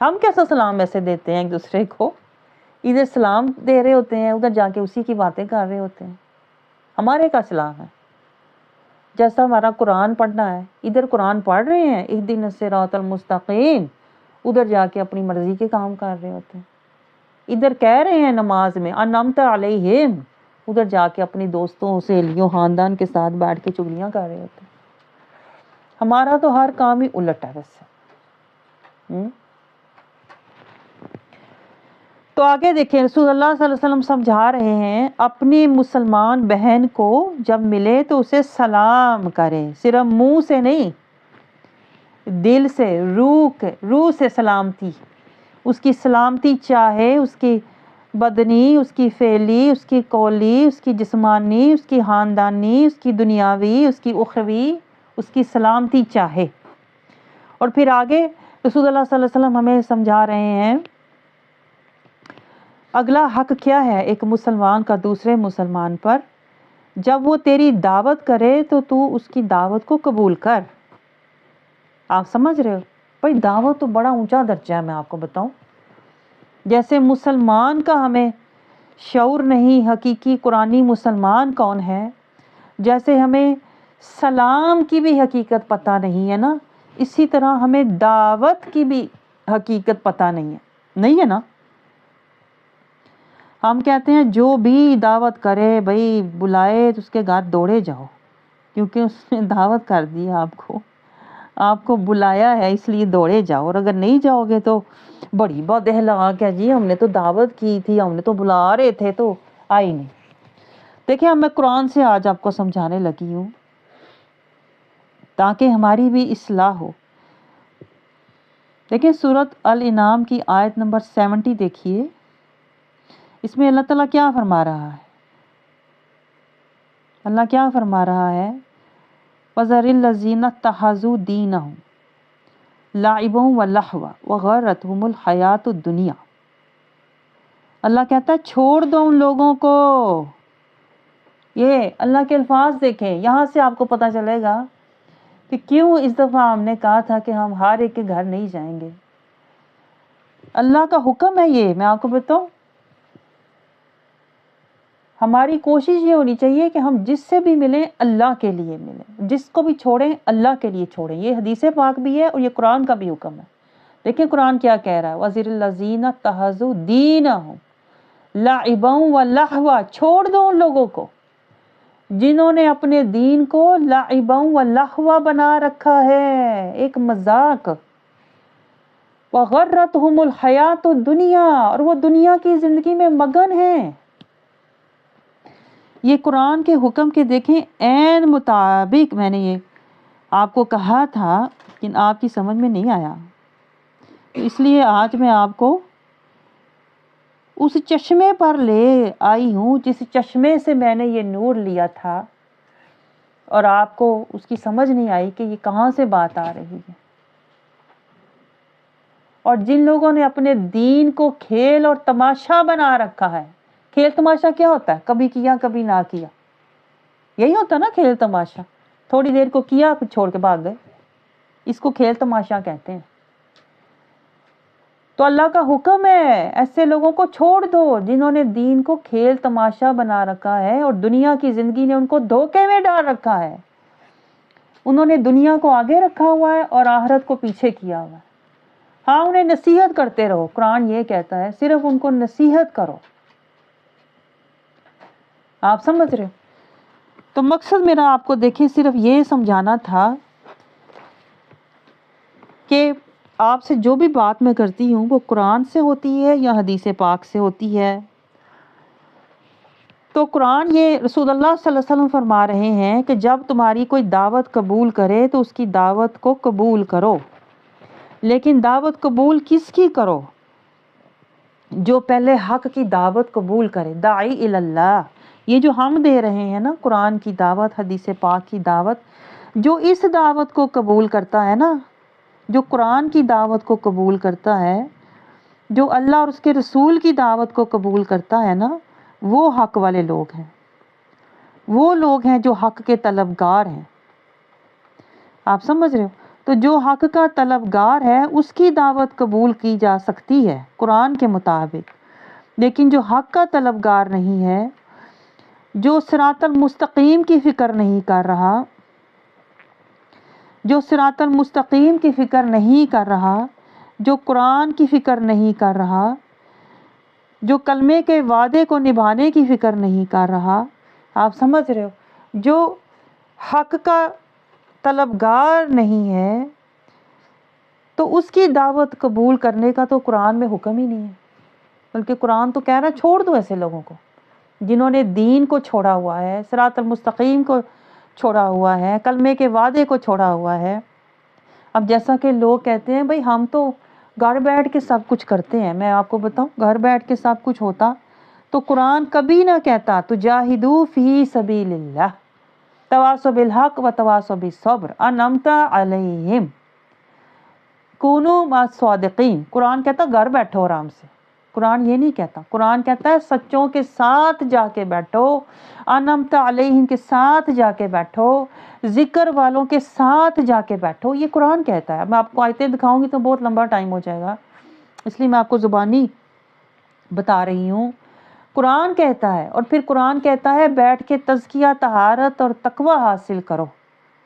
ہم کیسا سلام ایسے دیتے ہیں ایک دوسرے کو؟ ادھر سلام دے رہے ہوتے ہیں، ادھر جا کے اسی کی باتیں کر رہے ہوتے ہیں. ہمارے کا سلام ہے؟ جیسا ہمارا قرآن پڑھنا ہے، ادھر قرآن پڑھ رہے ہیں اہدنا الصراط المستقیم، ادھر جا کے اپنی مرضی کے کام کر رہے ہوتے ہیں. ادھر کہہ رہے ہیں نماز میں انعمت علیہم، ادھر جا کے اپنی دوستوں سہیلیوں خاندان کے ساتھ بیٹھ کے چغلیاں کر رہے ہوتے ہیں. ہمارا تو ہر کام ہی الٹ ہے ویسے. تو آگے دیکھیں رسول اللہ صلی اللہ علیہ وسلم سمجھا رہے ہیں اپنی مسلمان بہن کو جب ملے تو اسے سلام کرے، صرف منہ سے نہیں، دل سے، روح سے سلامتی. اس کی سلامتی چاہے اس کی بدنی، اس کی فعلی، اس کی قولی، اس کی جسمانی، اس کی خاندانی، اس کی دنیاوی، اس کی اخروی، اس کی سلامتی چاہے. اور پھر آگے رسول اللہ صلی اللہ علیہ وسلم ہمیں سمجھا رہے ہیں اگلا حق کیا ہے ایک مسلمان کا دوسرے مسلمان پر. جب وہ تیری دعوت کرے تو تو اس کی دعوت کو قبول کر. آپ سمجھ رہے ہو بھائی، دعوت تو بڑا اونچا درجہ ہے. میں آپ کو بتاؤں، جیسے مسلمان کا ہمیں شعور نہیں حقیقی قرآنی مسلمان کون ہے، جیسے ہمیں سلام کی بھی حقیقت پتہ نہیں ہے نا، اسی طرح ہمیں دعوت کی بھی حقیقت پتہ نہیں ہے نا. ہم کہتے ہیں جو بھی دعوت کرے بھائی بلائے تو اس کے گھر دوڑے جاؤ، کیونکہ اس نے دعوت کر دی آپ کو بلایا ہے اس لیے دوڑے جاؤ، اور اگر نہیں جاؤ گے تو بڑی بات اخلاق ہے جی، ہم نے تو دعوت کی تھی، ہم نے تو بلا رہے تھے تو آئی نہیں. دیکھیں اب میں قرآن سے آج آپ کو سمجھانے لگی ہوں تاکہ ہماری بھی اصلاح ہو. دیکھیں سورۃ الانعام کی آیت نمبر 70 دیکھیے، اس میں اللہ تعالیٰ کیا فرما رہا ہے؟ اللہ کیا فرما رہا ہے؟ وَذَرِ الَّذِينَ اتَّخَذُوا دِينَهُمْ لَعِبًا وَلَهْوًا وَغَرَّتْهُمُ الْحَيَاةُ الدُّنْيَا. اللہ کہتا ہے چھوڑ دو ان لوگوں کو. یہ اللہ کے الفاظ دیکھیں، یہاں سے آپ کو پتہ چلے گا کہ کیوں اس دفعہ ہم نے کہا تھا کہ ہم ہر ایک کے گھر نہیں جائیں گے. اللہ کا حکم ہے یہ. میں آپ کو بتاؤں، ہماری کوشش یہ ہونی چاہیے کہ ہم جس سے بھی ملیں اللہ کے لیے ملیں، جس کو بھی چھوڑیں اللہ کے لیے چھوڑیں. یہ حدیث پاک بھی ہے اور یہ قرآن کا بھی حکم ہے. دیکھیں قرآن کیا کہہ رہا ہے، وَذَرِ الَّذِينَ اتَّخَذُوا دِينَهُمْ لَعِبًا وَلَهْوًا. چھوڑ دو ان لوگوں کو جنہوں نے اپنے دین کو لعبًا ولہوا بنا رکھا ہے، ایک مذاق. وَغَرَّتْهُمُ الْحَيَاةُ الدُّنْيَا، اور وہ دنیا کی زندگی میں مگن ہیں. یہ قرآن کے حکم کے دیکھیں عین مطابق میں نے یہ آپ کو کہا تھا لیکن آپ کی سمجھ میں نہیں آیا، اس لیے آج میں آپ کو اس چشمے پر لے آئی ہوں جس چشمے سے میں نے یہ نور لیا تھا، اور آپ کو اس کی سمجھ نہیں آئی کہ یہ کہاں سے بات آ رہی ہے. اور جن لوگوں نے اپنے دین کو کھیل اور تماشا بنا رکھا ہے. کھیل تماشا کیا ہوتا ہے؟ کبھی کیا کبھی نہ کیا، یہی ہوتا نا کھیل تماشا. تھوڑی دیر کو کیا پھر چھوڑ کے بھاگ گئے، اس کو کھیل تماشا کہتے ہیں. تو اللہ کا حکم ہے ایسے لوگوں کو چھوڑ دو جنہوں نے دین کو کھیل تماشا بنا رکھا ہے اور دنیا کی زندگی نے ان کو دھوکے میں ڈال رکھا ہے. انہوں نے دنیا کو آگے رکھا ہوا ہے اور آخرت کو پیچھے کیا ہوا ہے. ہاں انہیں نصیحت کرتے رہو، قرآن یہ کہتا ہے صرف ان کو نصیحت کرو. آپ سمجھ رہے ہو؟ تو مقصد میرا آپ کو دیکھیں صرف یہ سمجھانا تھا کہ آپ سے جو بھی بات میں کرتی ہوں وہ قرآن سے ہوتی ہے یا حدیث پاک سے ہوتی ہے. تو قرآن یہ رسول اللہ صلی اللہ علیہ وسلم فرما رہے ہیں کہ جب تمہاری کوئی دعوت قبول کرے تو اس کی دعوت کو قبول کرو، لیکن دعوت قبول کس کی کرو؟ جو پہلے حق کی دعوت قبول کرے. داعی اللہ، یہ جو ہم دے رہے ہیں نا قرآن کی دعوت، حدیث پاک کی دعوت، جو اس دعوت کو قبول کرتا ہے نا، جو قرآن کی دعوت کو قبول کرتا ہے، جو اللہ اور اس کے رسول کی دعوت کو قبول کرتا ہے نا، وہ حق والے لوگ ہیں. وہ لوگ ہیں جو حق کے طلبگار ہیں. آپ سمجھ رہے ہو؟ تو جو حق کا طلبگار ہے اس کی دعوت قبول کی جا سکتی ہے قرآن کے مطابق، لیکن جو حق کا طلبگار نہیں ہے، جو صراط المستقیم کی فکر نہیں کر رہا، جو صراط المستقیم کی فکر نہیں کر رہا، جو قرآن کی فکر نہیں کر رہا، جو کلمے کے وعدے کو نبھانے کی فکر نہیں کر رہا، آپ سمجھ رہے ہو، جو حق کا طلبگار نہیں ہے، تو اس کی دعوت قبول کرنے کا تو قرآن میں حکم ہی نہیں ہے. بلکہ قرآن تو کہہ رہا ہے چھوڑ دو ایسے لوگوں کو جنہوں نے دین کو چھوڑا ہوا ہے، صراط المستقیم کو چھوڑا ہوا ہے، کلمے کے وعدے کو چھوڑا ہوا ہے. اب جیسا کہ لوگ کہتے ہیں بھئی ہم تو گھر بیٹھ کے سب کچھ کرتے ہیں. میں آپ کو بتاؤں، گھر بیٹھ کے سب کچھ ہوتا تو قرآن کبھی نہ کہتا تجاہدوا فی سبیل اللہ تواصوا بالحق و تواصوا بالصبر انعمت علیہم کونوا مع الصادقین. قرآن کہتا گھر بیٹھو آرام سے. قرآن یہ نہیں کہتا. قرآن کہتا ہے سچوں کے ساتھ جا کے بیٹھو، انعمت علیہم کے ساتھ جا کے بیٹھو، ذکر والوں کے ساتھ جا کے بیٹھو. یہ قرآن کہتا ہے. میں آپ کو آیتیں دکھاؤں گی تو بہت لمبا ٹائم ہو جائے گا، اس لیے میں آپ کو زبانی بتا رہی ہوں. قرآن کہتا ہے، اور پھر قرآن کہتا ہے بیٹھ کے تزکیہ، طہارت اور تقوی حاصل کرو.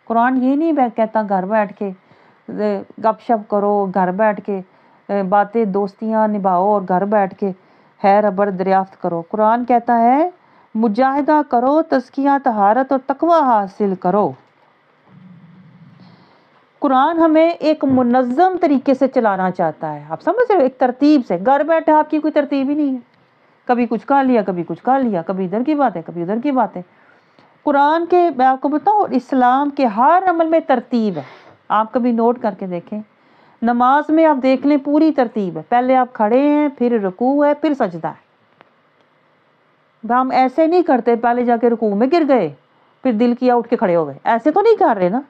قرآن یہ نہیں کہتا گھر بیٹھ کے گپ شپ کرو، گھر بیٹھ کے باتیں دوستیاں نبھاؤ اور گھر بیٹھ کے خیر ابر دریافت کرو. قرآن کہتا ہے مجاہدہ کرو، تزکیہ، طہارت اور تقوی حاصل کرو. قرآن ہمیں ایک منظم طریقے سے چلانا چاہتا ہے. آپ سمجھ رہے ہو؟ ایک ترتیب سے. گھر بیٹھے آپ کی کوئی ترتیب ہی نہیں ہے. کبھی کچھ کھا لیا، کبھی کچھ کھا لیا، کبھی ادھر کی باتیں، کبھی ادھر کی باتیں. قرآن کے میں آپ کو بتاؤں اسلام کے ہر عمل میں ترتیب ہے. آپ کبھی نوٹ کر کے دیکھیں. نماز میں آپ دیکھ لیں پوری ترتیب ہے. پہلے آپ کھڑے ہیں، پھر رکوع ہے، پھر سجدہ ہے. ہم ایسے نہیں کرتے پہلے جا کے رکوع میں گر گئے پھر دل کیا اٹھ کے کھڑے ہو گئے. ایسے تو نہیں کر رہے نا.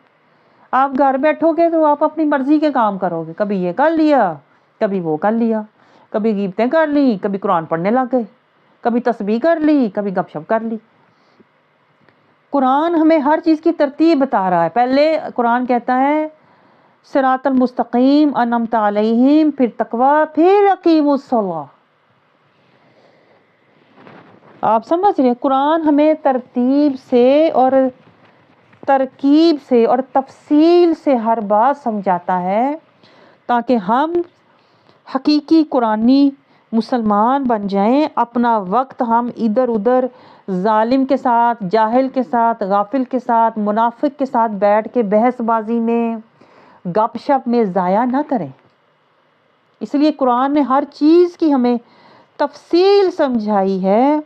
آپ گھر بیٹھو گے تو آپ اپنی مرضی کے کام کرو گے. کبھی یہ کر لیا، کبھی وہ کر لیا، کبھی غیبتیں کر لی، کبھی قرآن پڑھنے لگ گئے، کبھی تسبیح کر لی، کبھی گپ شپ کر لی. قرآن ہمیں ہر چیز کی ترتیب بتا رہا ہے. پہلے قرآن کہتا ہے صراط المستقیم انعمت علیہم، پھر تقوی، پھر اقیموا الصلاۃ. آپ سمجھ رہے ہیں؟ قرآن ہمیں ترتیب سے اور ترکیب سے اور تفصیل سے ہر بات سمجھاتا ہے تاکہ ہم حقیقی قرآنی مسلمان بن جائیں. اپنا وقت ہم ادھر ادھر ظالم کے ساتھ، جاہل کے ساتھ، غافل کے ساتھ، منافق کے ساتھ بیٹھ کے بحث بازی میں، گپ شپ میں ضائع نہ کریں. اس لیے قرآن نے ہر چیز کی ہمیں تفصیل سمجھائی ہے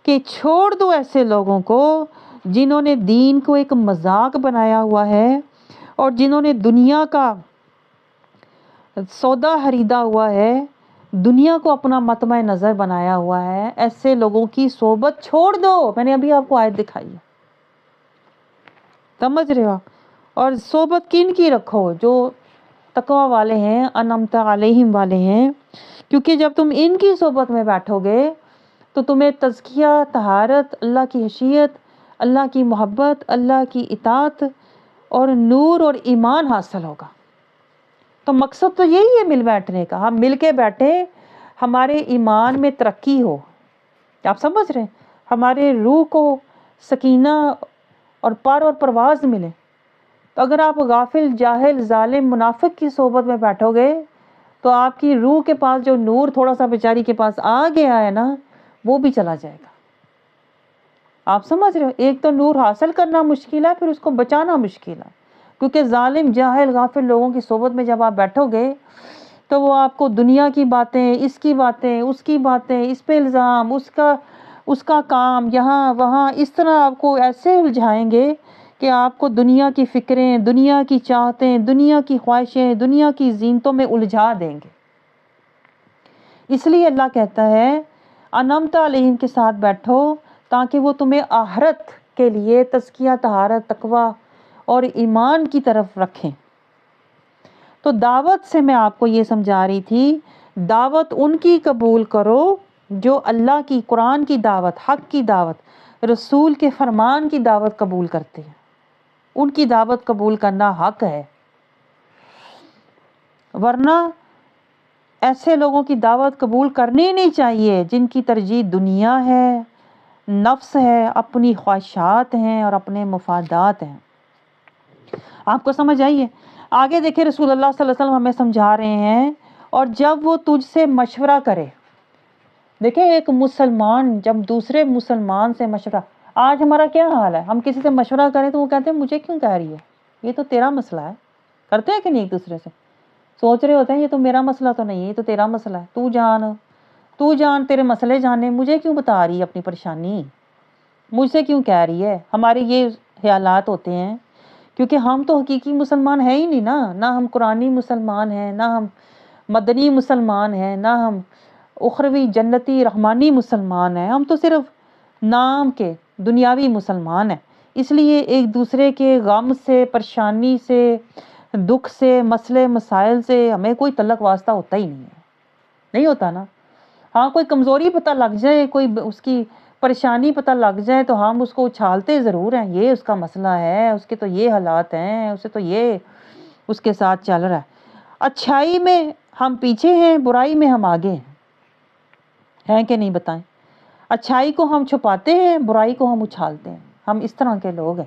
کہ چھوڑ دو ایسے لوگوں کو جنہوں نے دین کو ایک مذاق بنایا ہوا ہے اور جنہوں نے دنیا کا سودا خریدا ہوا ہے، دنیا کو اپنا مطمع نظر بنایا ہوا ہے. ایسے لوگوں کی صحبت چھوڑ دو. میں نے ابھی آپ کو آیت دکھائی ہے. سمجھ رہے ہو؟ اور صحبت کن کی رکھو؟ جو تقوی والے ہیں، انعمت علیہم والے ہیں. کیونکہ جب تم ان کی صحبت میں بیٹھو گے تو تمہیں تزکیہ، طہارت، اللہ کی خشیت، اللہ کی محبت، اللہ کی اطاعت اور نور اور ایمان حاصل ہوگا. تو مقصد تو یہی ہے مل بیٹھنے کا. ہم مل کے بیٹھے، ہمارے ایمان میں ترقی ہو. آپ سمجھ رہے ہیں؟ ہمارے روح کو سکینہ اور پر اور پرواز ملے. تو اگر آپ غافل، جاہل، ظالم، منافق کی صحبت میں بیٹھو گے تو آپ کی روح کے پاس جو نور تھوڑا سا بیچاری کے پاس آ گیا ہے نا، وہ بھی چلا جائے گا. آپ سمجھ رہے ہو؟ ایک تو نور حاصل کرنا مشکل ہے، پھر اس کو بچانا مشکل ہے. کیونکہ ظالم، جاہل، غافل لوگوں کی صحبت میں جب آپ بیٹھو گے تو وہ آپ کو دنیا کی باتیں، اس کی باتیں، اس کی باتیں، اس پہ الزام، اس کا کام، یہاں وہاں، اس طرح آپ کو ایسے الجھائیں گے کہ آپ کو دنیا کی فکریں، دنیا کی چاہتیں، دنیا کی خواہشیں، دنیا کی زینتوں میں الجھا دیں گے. اس لیے اللہ کہتا ہے انعمت علیہم کے ساتھ بیٹھو تاکہ وہ تمہیں آخرت کے لیے تزکیہ، طہارت، تقوی اور ایمان کی طرف رکھیں. تو دعوت سے میں آپ کو یہ سمجھا رہی تھی، دعوت ان کی قبول کرو جو اللہ کی، قرآن کی دعوت، حق کی دعوت، رسول کے فرمان کی دعوت قبول کرتے ہیں، ان کی دعوت قبول کرنا حق ہے، ورنہ ایسے لوگوں کی دعوت قبول کرنی نہیں چاہیے جن کی ترجیح دنیا ہے، نفس ہے، اپنی خواہشات ہیں اور اپنے مفادات ہیں۔ آپ کو سمجھ آئیے؟ آگے دیکھیں رسول اللہ صلی اللہ علیہ وسلم ہمیں سمجھا رہے ہیں، اور جب وہ تجھ سے مشورہ کرے، دیکھیں ایک مسلمان جب دوسرے مسلمان سے مشورہ، آج ہمارا کیا حال ہے، ہم کسی سے مشورہ کریں تو وہ کہتے ہیں مجھے کیوں کہہ رہی ہے، یہ تو تیرا مسئلہ ہے، کرتے ہیں کہ نہیں ایک دوسرے سے، سوچ رہے ہوتے ہیں یہ تو میرا مسئلہ تو نہیں ہے، یہ تو تیرا مسئلہ ہے، تو جان تیرے مسئلے جانے، مجھے کیوں بتا رہی ہے اپنی پریشانی، مجھ سے کیوں کہہ رہی ہے، ہمارے یہ خیالات ہوتے ہیں، کیونکہ ہم تو حقیقی مسلمان ہیں ہی نہیں نا، نہ ہم قرآنی مسلمان ہیں، نہ ہم مدنی مسلمان ہیں، نہ ہم اخروی جنتی رحمانی مسلمان ہیں، ہم تو صرف نام کے دنیاوی مسلمان ہیں۔ اس لیے ایک دوسرے کے غم سے، پریشانی سے، دکھ سے، مسئلے مسائل سے ہمیں کوئی تعلق واسطہ ہوتا ہی نہیں ہوتا نا۔ ہاں کوئی کمزوری پتہ لگ جائے، کوئی اس کی پریشانی پتہ لگ جائے تو ہم اس کو اچھالتے ضرور ہیں، یہ اس کا مسئلہ ہے، اس کے تو یہ حالات ہیں، اسے تو یہ اس کے ساتھ چل رہا ہے۔ اچھائی میں ہم پیچھے ہیں، برائی میں ہم آگے ہیں کہ نہیں بتائیں؟ اچھائی کو ہم چھپاتے ہیں، برائی کو ہم اچھالتے ہیں، ہم اس طرح کے لوگ ہیں،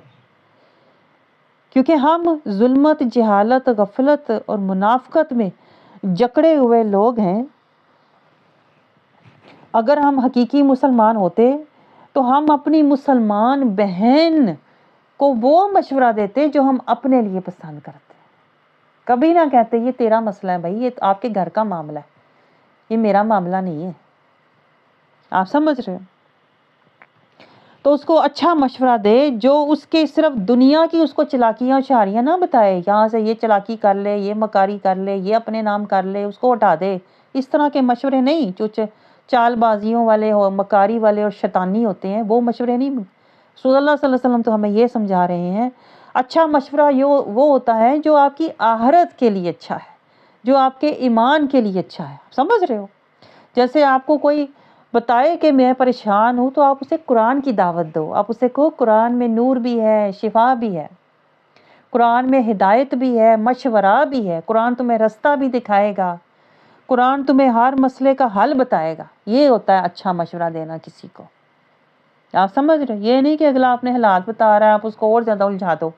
کیونکہ ہم ظلمت، جہالت، غفلت اور منافقت میں جکڑے ہوئے لوگ ہیں۔ اگر ہم حقیقی مسلمان ہوتے تو ہم اپنی مسلمان بہن کو وہ مشورہ دیتے جو ہم اپنے لیے پسند کرتے، کبھی نہ کہتے یہ تیرا مسئلہ ہے بھائی، یہ آپ کے گھر کا معاملہ ہے، یہ میرا معاملہ نہیں ہے۔ آپ سمجھ رہے ہو؟ تو اس کو اچھا مشورہ دے جو اس کے صرف دنیا کی اس کو چلاکیاں ہوشیاریاں نہ بتائے، یہاں سے یہ چلاکی کر لے، یہ مکاری کر لے، یہ اپنے نام کر لے، اس کو ہٹا دے، اس طرح کے مشورے نہیں جو چال بازیوں والے ہو، مکاری والے اور شیطانی ہوتے ہیں، وہ مشورے نہیں۔ رسول اللہ صلی اللہ علیہ وسلم تو ہمیں یہ سمجھا رہے ہیں اچھا مشورہ وہ ہوتا ہے جو آپ کی آخرت کے لیے اچھا ہے، جو آپ کے ایمان کے لیے اچھا ہے، سمجھ رہے ہو؟ جیسے آپ کو کوئی بتائے کہ میں پریشان ہوں تو آپ اسے قرآن کی دعوت دو، آپ اسے کہو قرآن میں نور بھی ہے، شفا بھی ہے، قرآن میں ہدایت بھی ہے، مشورہ بھی ہے، قرآن تمہیں رستہ بھی دکھائے گا، قرآن تمہیں ہر مسئلے کا حل بتائے گا۔ یہ ہوتا ہے اچھا مشورہ دینا کسی کو۔ آپ سمجھ رہے؟ یہ نہیں کہ اگلا اپنے حالات بتا رہا ہے آپ اس کو اور زیادہ الجھا دو،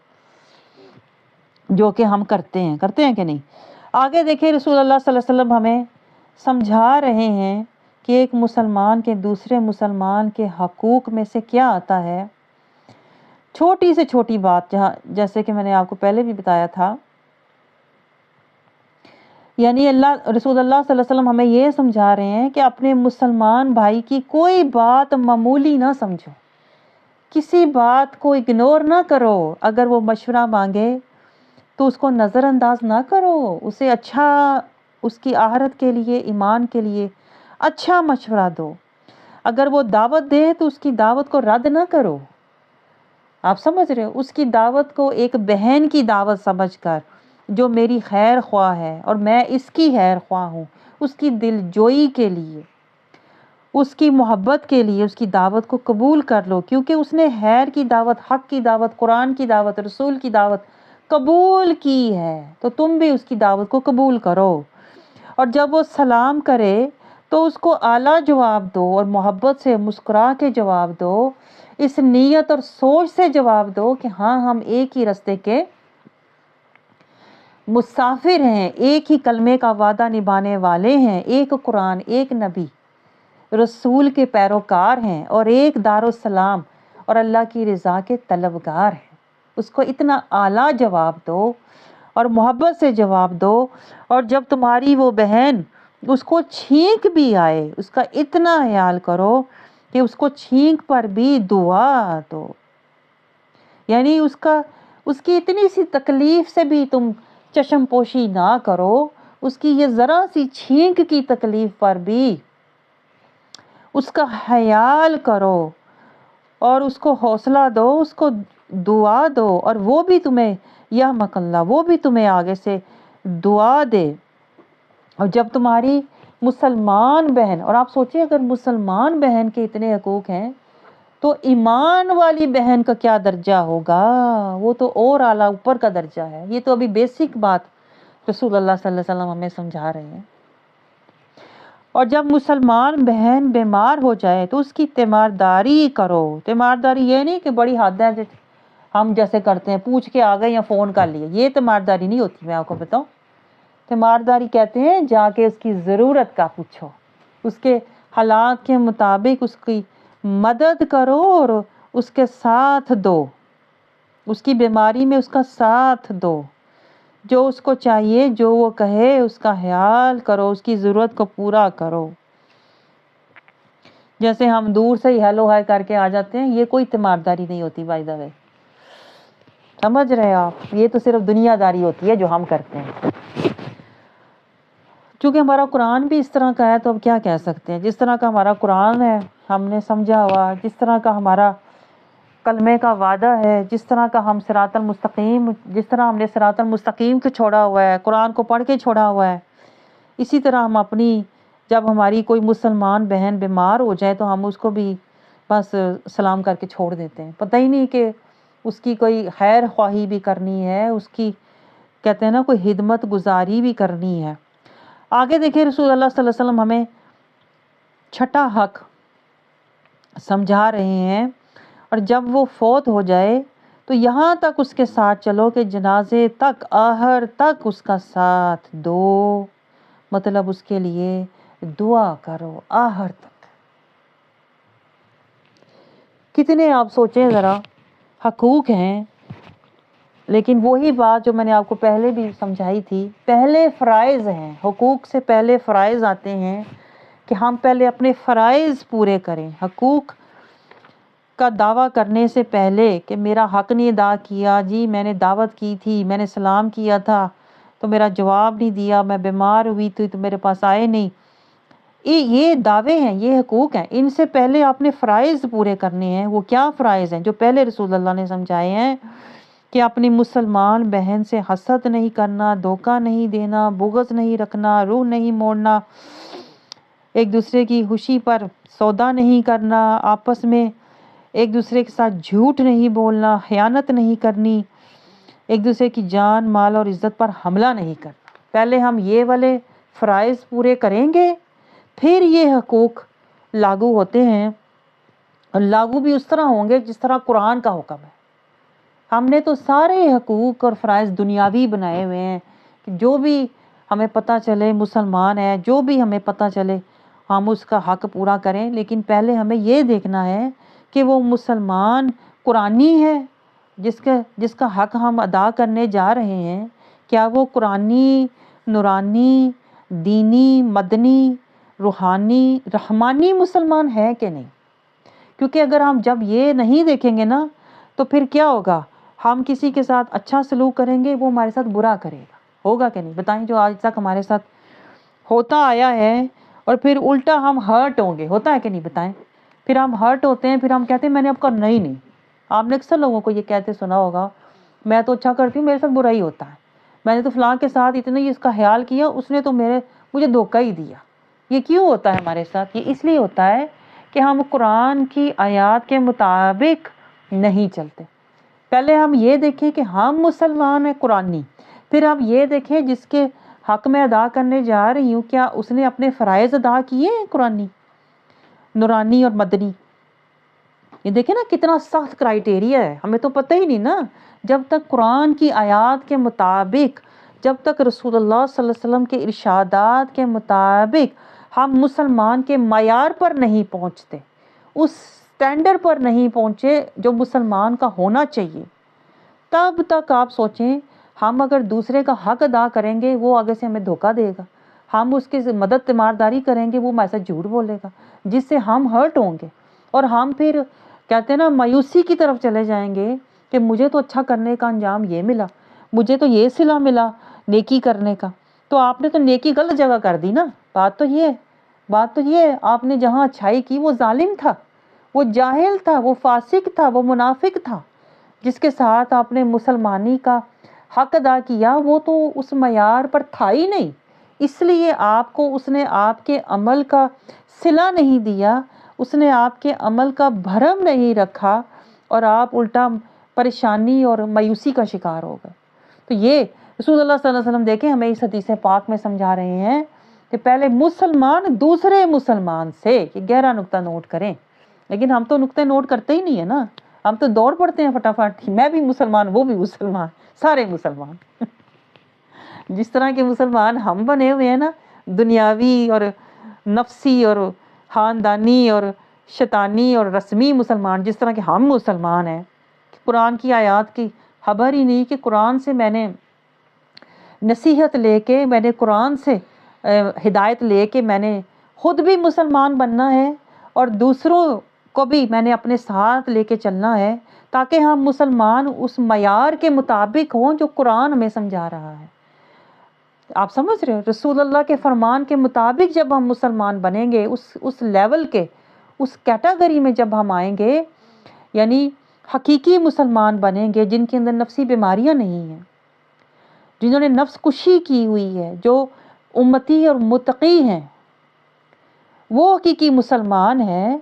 جو کہ ہم کرتے ہیں کہ نہیں۔ آگے دیکھیں رسول اللہ صلی اللہ علیہ وسلم ہمیں سمجھا رہے ہیں کہ ایک مسلمان کے دوسرے مسلمان کے حقوق میں سے کیا آتا ہے۔ چھوٹی سے چھوٹی بات جیسے کہ میں نے آپ کو پہلے بھی بتایا تھا، یعنی رسول اللہ صلی اللہ علیہ وسلم ہمیں یہ سمجھا رہے ہیں کہ اپنے مسلمان بھائی کی کوئی بات معمولی نہ سمجھو، کسی بات کو اگنور نہ کرو، اگر وہ مشورہ مانگے تو اس کو نظر انداز نہ کرو، اسے اچھا، اس کی آخرت کے لیے، ایمان کے لیے اچھا مشورہ دو۔ اگر وہ دعوت دے تو اس کی دعوت کو رد نہ کرو۔ آپ سمجھ رہے ہو؟ اس کی دعوت کو ایک بہن کی دعوت سمجھ کر، جو میری خیر خواہ ہے اور میں اس کی خیر خواہ ہوں، اس کی دل جوئی کے لیے، اس کی محبت کے لیے اس کی دعوت کو قبول کر لو، کیونکہ اس نے خیر کی دعوت، حق کی دعوت، قرآن کی دعوت، رسول کی دعوت قبول کی ہے، تو تم بھی اس کی دعوت کو قبول کرو۔ اور جب وہ سلام کرے تو اس کو اعلیٰ جواب دو اور محبت سے مسکرا کے جواب دو، اس نیت اور سوچ سے جواب دو کہ ہاں ہم ایک ہی راستے کے مسافر ہیں، ایک ہی کلمے کا وعدہ نبھانے والے ہیں، ایک قرآن، ایک نبی رسول کے پیروکار ہیں، اور ایک دارالسلام اور اللہ کی رضا کے طلبگار ہیں۔ اس کو اتنا اعلیٰ جواب دو اور محبت سے جواب دو، اور جب تمہاری وہ بہن اس کو چھینک بھی آئے اس کا اتنا خیال کرو کہ اس کو چھینک پر بھی دعا دو، یعنی اس کی اتنی سی تکلیف سے بھی تم چشم پوشی نہ کرو، اس کی یہ ذرا سی چھینک کی تکلیف پر بھی اس کا خیال کرو اور اس کو حوصلہ دو، اس کو دعا دو، اور وہ بھی تمہیں یرحمک اللہ، وہ بھی تمہیں آگے سے دعا دے۔ اور جب تمہاری مسلمان بہن، اور آپ سوچیں اگر مسلمان بہن کے اتنے حقوق ہیں تو ایمان والی بہن کا کیا درجہ ہوگا، وہ تو اور اعلیٰ اوپر کا درجہ ہے۔ یہ تو ابھی بیسک بات رسول اللہ صلی اللہ علیہ وسلم ہمیں سمجھا رہے ہیں۔ اور جب مسلمان بہن بیمار ہو جائے تو اس کی تیمارداری کرو۔ تیمارداری یہ نہیں کہ بڑی حد ہے ہم جیسے کرتے ہیں، پوچھ کے آ گئے یا فون کر لیے، یہ تیمارداری نہیں ہوتی۔ میں آپ کو بتاؤں، تیمارداری کہتے ہیں جا کے اس کی ضرورت کا پوچھو، اس کے حالات کے مطابق اس کی مدد کرو اور اس کے ساتھ دو، اس کی بیماری میں اس کا ساتھ دو، جو اس کو چاہیے، جو وہ کہے اس کا خیال کرو، اس کی ضرورت کو پورا کرو۔ جیسے ہم دور سے ہی ہیلو ہائی کر کے آ جاتے ہیں، یہ کوئی تیمارداری نہیں ہوتی بائی دا وے، سمجھ رہے آپ؟ یہ تو صرف دنیا داری ہوتی ہے جو ہم کرتے ہیں۔ چونکہ ہمارا قرآن بھی اس طرح کا ہے تو اب کیا کہہ سکتے ہیں، جس طرح کا ہمارا قرآن ہے ہم نے سمجھا ہوا، جس طرح کا ہمارا کلمے کا وعدہ ہے، جس طرح کا ہم صراط المستقیم، جس طرح ہم نے صراط المستقیم کو چھوڑا ہوا ہے، قرآن کو پڑھ کے چھوڑا ہوا ہے، اسی طرح ہم اپنی، جب ہماری کوئی مسلمان بہن بیمار ہو جائے تو ہم اس کو بھی بس سلام کر کے چھوڑ دیتے ہیں، پتہ ہی نہیں کہ اس کی کوئی خیر خواہی بھی کرنی ہے، اس کی کہتے ہیں نا کوئی خدمت گزاری بھی کرنی ہے۔ آگے دیکھیں رسول اللہ صلی اللہ علیہ وسلم ہمیں چھٹا حق سمجھا رہے ہیں، اور جب وہ فوت ہو جائے تو یہاں تک اس کے ساتھ چلو کہ جنازے تک، آخر تک اس کا ساتھ دو، مطلب اس کے لیے دعا کرو آخر تک۔ کتنے آپ سوچیں ذرا حقوق ہیں، لیکن وہی بات جو میں نے آپ کو پہلے بھی سمجھائی تھی، پہلے فرائض ہیں، حقوق سے پہلے فرائض آتے ہیں کہ ہم پہلے اپنے فرائض پورے کریں۔ حقوق کا دعویٰ کرنے سے پہلے کہ میرا حق نہیں ادا کیا، جی میں نے دعوت کی تھی، میں نے سلام کیا تھا تو میرا جواب نہیں دیا، میں بیمار ہوئی تھی تو میرے پاس آئے نہیں، یہ دعوے ہیں، یہ حقوق ہیں، ان سے پہلے آپ نے فرائض پورے کرنے ہیں۔ وہ کیا فرائض ہیں جو پہلے رسول اللہ نے سمجھائے ہیں کہ اپنی مسلمان بہن سے حسد نہیں کرنا، دھوکہ نہیں دینا، بغض نہیں رکھنا، روح نہیں موڑنا، ایک دوسرے کی خوشی پر سودا نہیں کرنا، آپس میں ایک دوسرے کے ساتھ جھوٹ نہیں بولنا، خیانت نہیں کرنی، ایک دوسرے کی جان، مال اور عزت پر حملہ نہیں کرنا۔ پہلے ہم یہ والے فرائض پورے کریں گے، پھر یہ حقوق لاگو ہوتے ہیں، اور لاگو بھی اس طرح ہوں گے جس طرح قرآن کا حکم ہے۔ ہم نے تو سارے حقوق اور فرائض دنیاوی بنائے ہوئے ہیں کہ جو بھی ہمیں پتہ چلے مسلمان ہے، جو بھی ہمیں پتہ چلے ہم اس کا حق پورا کریں، لیکن پہلے ہمیں یہ دیکھنا ہے کہ وہ مسلمان قرآنی ہے، جس کا حق ہم ادا کرنے جا رہے ہیں، کیا وہ قرآنی، نورانی، دینی، مدنی، روحانی، رحمانی مسلمان ہے کہ نہیں؟ کیونکہ اگر ہم جب یہ نہیں دیکھیں گے نا تو پھر کیا ہوگا، ہم کسی کے ساتھ اچھا سلوک کریں گے، وہ ہمارے ساتھ برا کرے گا، ہوگا کہ نہیں بتائیں؟ جو آج تک ہمارے ساتھ ہوتا آیا ہے، اور پھر الٹا ہم ہرٹ ہوں گے، ہوتا ہے کہ نہیں بتائیں؟ پھر ہم ہرٹ ہوتے ہیں، پھر ہم کہتے ہیں میں نے اب کرنا ہی نہیں۔ آپ نے اکثر لوگوں کو یہ کہتے سنا ہوگا، میں تو اچھا کرتی ہوں، میرے ساتھ برا ہی ہوتا ہے، میں نے تو فلاں کے ساتھ اتنا ہی اس کا خیال کیا، اس نے تو مجھے دھوکہ ہی دیا۔ یہ کیوں ہوتا ہے ہمارے ساتھ؟ یہ اس لیے ہوتا ہے کہ ہم قرآن کی آیات کے مطابق نہیں چلتے۔ پہلے ہم یہ دیکھیں کہ ہم مسلمان ہیں قرآنی، پھر ہم یہ دیکھیں جس کے حق میں ادا کرنے جا رہی ہوں کیا اس نے اپنے فرائض ادا کیے ہیں قرآنی، نورانی اور مدنی۔ یہ دیکھیں نا کتنا سخت کرائیٹیریا ہے، ہمیں تو پتہ ہی نہیں نا، جب تک قرآن کی آیات کے مطابق، جب تک رسول اللہ صلی اللہ علیہ وسلم کے ارشادات کے مطابق ہم مسلمان کے معیار پر نہیں پہنچتے، اس سٹینڈرڈ پر نہیں پہنچے جو مسلمان کا ہونا چاہیے، تب تک آپ سوچیں ہم اگر دوسرے کا حق ادا کریں گے وہ آگے سے ہمیں دھوکہ دے گا، ہم اس کی مدد تیمارداری کریں گے وہ ہمارے ساتھ جھوٹ بولے گا، جس سے ہم ہرٹ ہوں گے، اور ہم پھر کہتے ہیں نا مایوسی کی طرف چلے جائیں گے کہ مجھے تو اچھا کرنے کا انجام یہ ملا، مجھے تو یہ صلہ ملا نیکی کرنے کا، تو آپ نے تو نیکی غلط جگہ کر دی نا۔ بات تو یہ ہے آپ نے جہاں اچھائی کی وہ ظالم تھا، وہ جاہل تھا، وہ فاسق تھا، وہ منافق تھا، جس کے ساتھ آپ نے مسلمانی کا حق ادا کیا، وہ تو اس معیار پر تھا ہی نہیں، اس لیے آپ کو اس نے آپ کے عمل کا صلہ نہیں دیا، اس نے آپ کے عمل کا بھرم نہیں رکھا اور آپ الٹا پریشانی اور مایوسی کا شکار ہو گئے۔ تو یہ رسول اللہ صلی اللہ علیہ وسلم دیکھیں ہمیں اس حدیث پاک میں سمجھا رہے ہیں کہ پہلے مسلمان دوسرے مسلمان سے، یہ گہرا نقطہ نوٹ کریں، لیکن ہم تو نقطے نوٹ کرتے ہی نہیں ہے نا، ہم تو دوڑ پڑتے ہیں فٹافٹ، میں بھی مسلمان، وہ بھی مسلمان، سارے مسلمان۔ جس طرح کے مسلمان ہم بنے ہوئے ہیں نا، دنیاوی اور نفسی اور خاندانی اور شیطانی اور رسمی مسلمان، جس طرح کے ہم مسلمان ہیں، قرآن کی آیات کی خبر ہی نہیں کہ قرآن سے میں نے نصیحت لے کے، میں نے قرآن سے ہدایت لے کے میں نے خود بھی مسلمان بننا ہے اور دوسروں کو بھی میں نے اپنے ساتھ لے کے چلنا ہے، تاکہ ہم مسلمان اس معیار کے مطابق ہوں جو قرآن ہمیں سمجھا رہا ہے۔ آپ سمجھ رہے ہو، رسول اللہ کے فرمان کے مطابق جب ہم مسلمان بنیں گے، اس لیول کے، اس کیٹیگری میں جب ہم آئیں گے، یعنی حقیقی مسلمان بنیں گے جن کے اندر نفسی بیماریاں نہیں ہیں، جنہوں نے نفس کشی کی ہوئی ہے، جو امتی اور متقی ہیں، وہ حقیقی مسلمان ہیں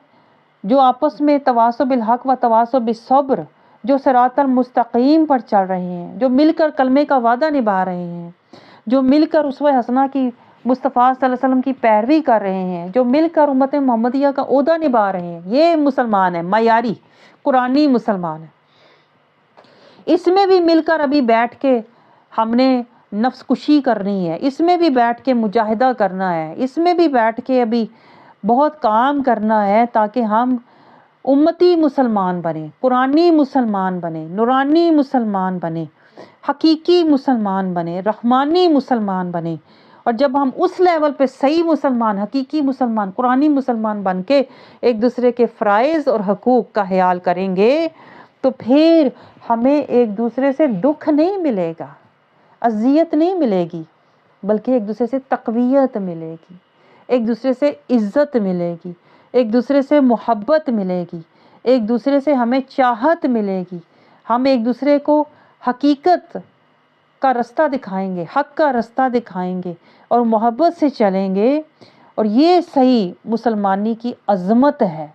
جو آپس میں تواصل بالحق و تواصل بالصبر، جو صراط المستقیم پر چل رہے ہیں، جو مل کر کلمے کا وعدہ نبھا رہے ہیں، جو مل کر اسوہ حسنہ کی مصطفیٰ صلی اللہ علیہ وسلم کی پیروی کر رہے ہیں، جو مل کر امت محمدیہ کا عہدہ نبھا رہے ہیں، یہ مسلمان ہیں، معیاری قرآنی مسلمان ہیں۔ اس میں بھی مل کر ابھی بیٹھ کے ہم نے نفس کشی کرنی ہے، اس میں بھی بیٹھ کے مجاہدہ کرنا ہے، اس میں بھی بیٹھ کے ابھی بہت کام کرنا ہے تاکہ ہم امتی مسلمان بنیں، قرآنی مسلمان بنیں، نورانی مسلمان بنیں، حقیقی مسلمان بنیں، رحمانی مسلمان بنیں۔ اور جب ہم اس لیول پہ صحیح مسلمان، حقیقی مسلمان، قرآنی مسلمان بن کے ایک دوسرے کے فرائض اور حقوق کا خیال کریں گے تو پھر ہمیں ایک دوسرے سے دکھ نہیں ملے گا، اذیت نہیں ملے گی، بلکہ ایک دوسرے سے تقویت ملے گی، ایک دوسرے سے عزت ملے گی، ایک دوسرے سے محبت ملے گی، ایک دوسرے سے ہمیں چاہت ملے گی، ہم ایک دوسرے کو حقیقت کا رستہ دکھائیں گے، حق کا رستہ دکھائیں گے اور محبت سے چلیں گے۔ اور یہ صحیح مسلمانی کی عظمت ہے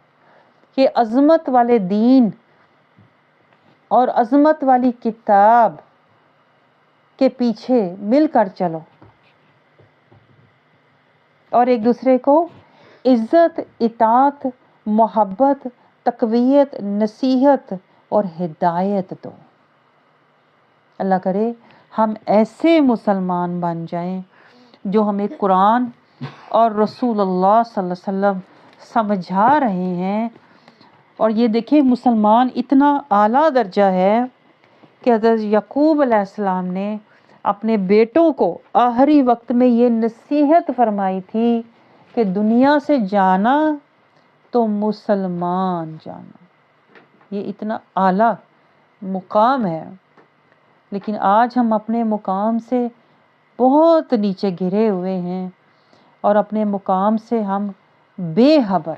کہ عظمت والے دین اور عظمت والی کتاب کے پیچھے مل کر چلو اور ایک دوسرے کو عزت، اطاعت، محبت، تقویت، نصیحت اور ہدایت دو۔ اللہ کرے ہم ایسے مسلمان بن جائیں جو ہمیں قرآن اور رسول اللہ صلی اللہ علیہ وسلم سمجھا رہے ہیں۔ اور یہ دیکھیں مسلمان اتنا اعلیٰ درجہ ہے کہ حضرت یعقوب علیہ السلام نے اپنے بیٹوں کو آخری وقت میں یہ نصیحت فرمائی تھی کہ دنیا سے جانا تو مسلمان جانا۔ یہ اتنا اعلیٰ مقام ہے، لیکن آج ہم اپنے مقام سے بہت نیچے گرے ہوئے ہیں اور اپنے مقام سے ہم بے خبر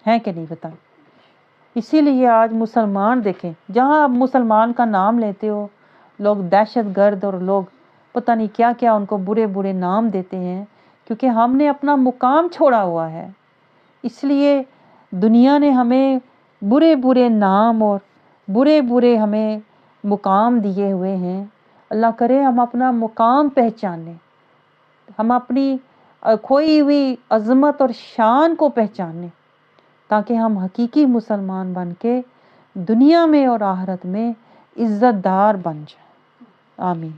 ہیں کہ نہیں بتائیں۔ اسی لیے آج مسلمان دیکھیں، جہاں آپ مسلمان کا نام لیتے ہو لوگ دہشت گرد اور لوگ پتہ نہیں کیا کیا ان کو برے برے نام دیتے ہیں، کیونکہ ہم نے اپنا مقام چھوڑا ہوا ہے۔ اس لیے دنیا نے ہمیں برے برے نام اور برے برے ہمیں مقام دیے ہوئے ہیں۔ اللہ کرے ہم اپنا مقام پہچانیں، ہم اپنی کھوئی ہوئی عظمت اور شان کو پہچانیں، تاکہ ہم حقیقی مسلمان بن کے دنیا میں اور آخرت میں عزت دار بن جائیں۔ آمین۔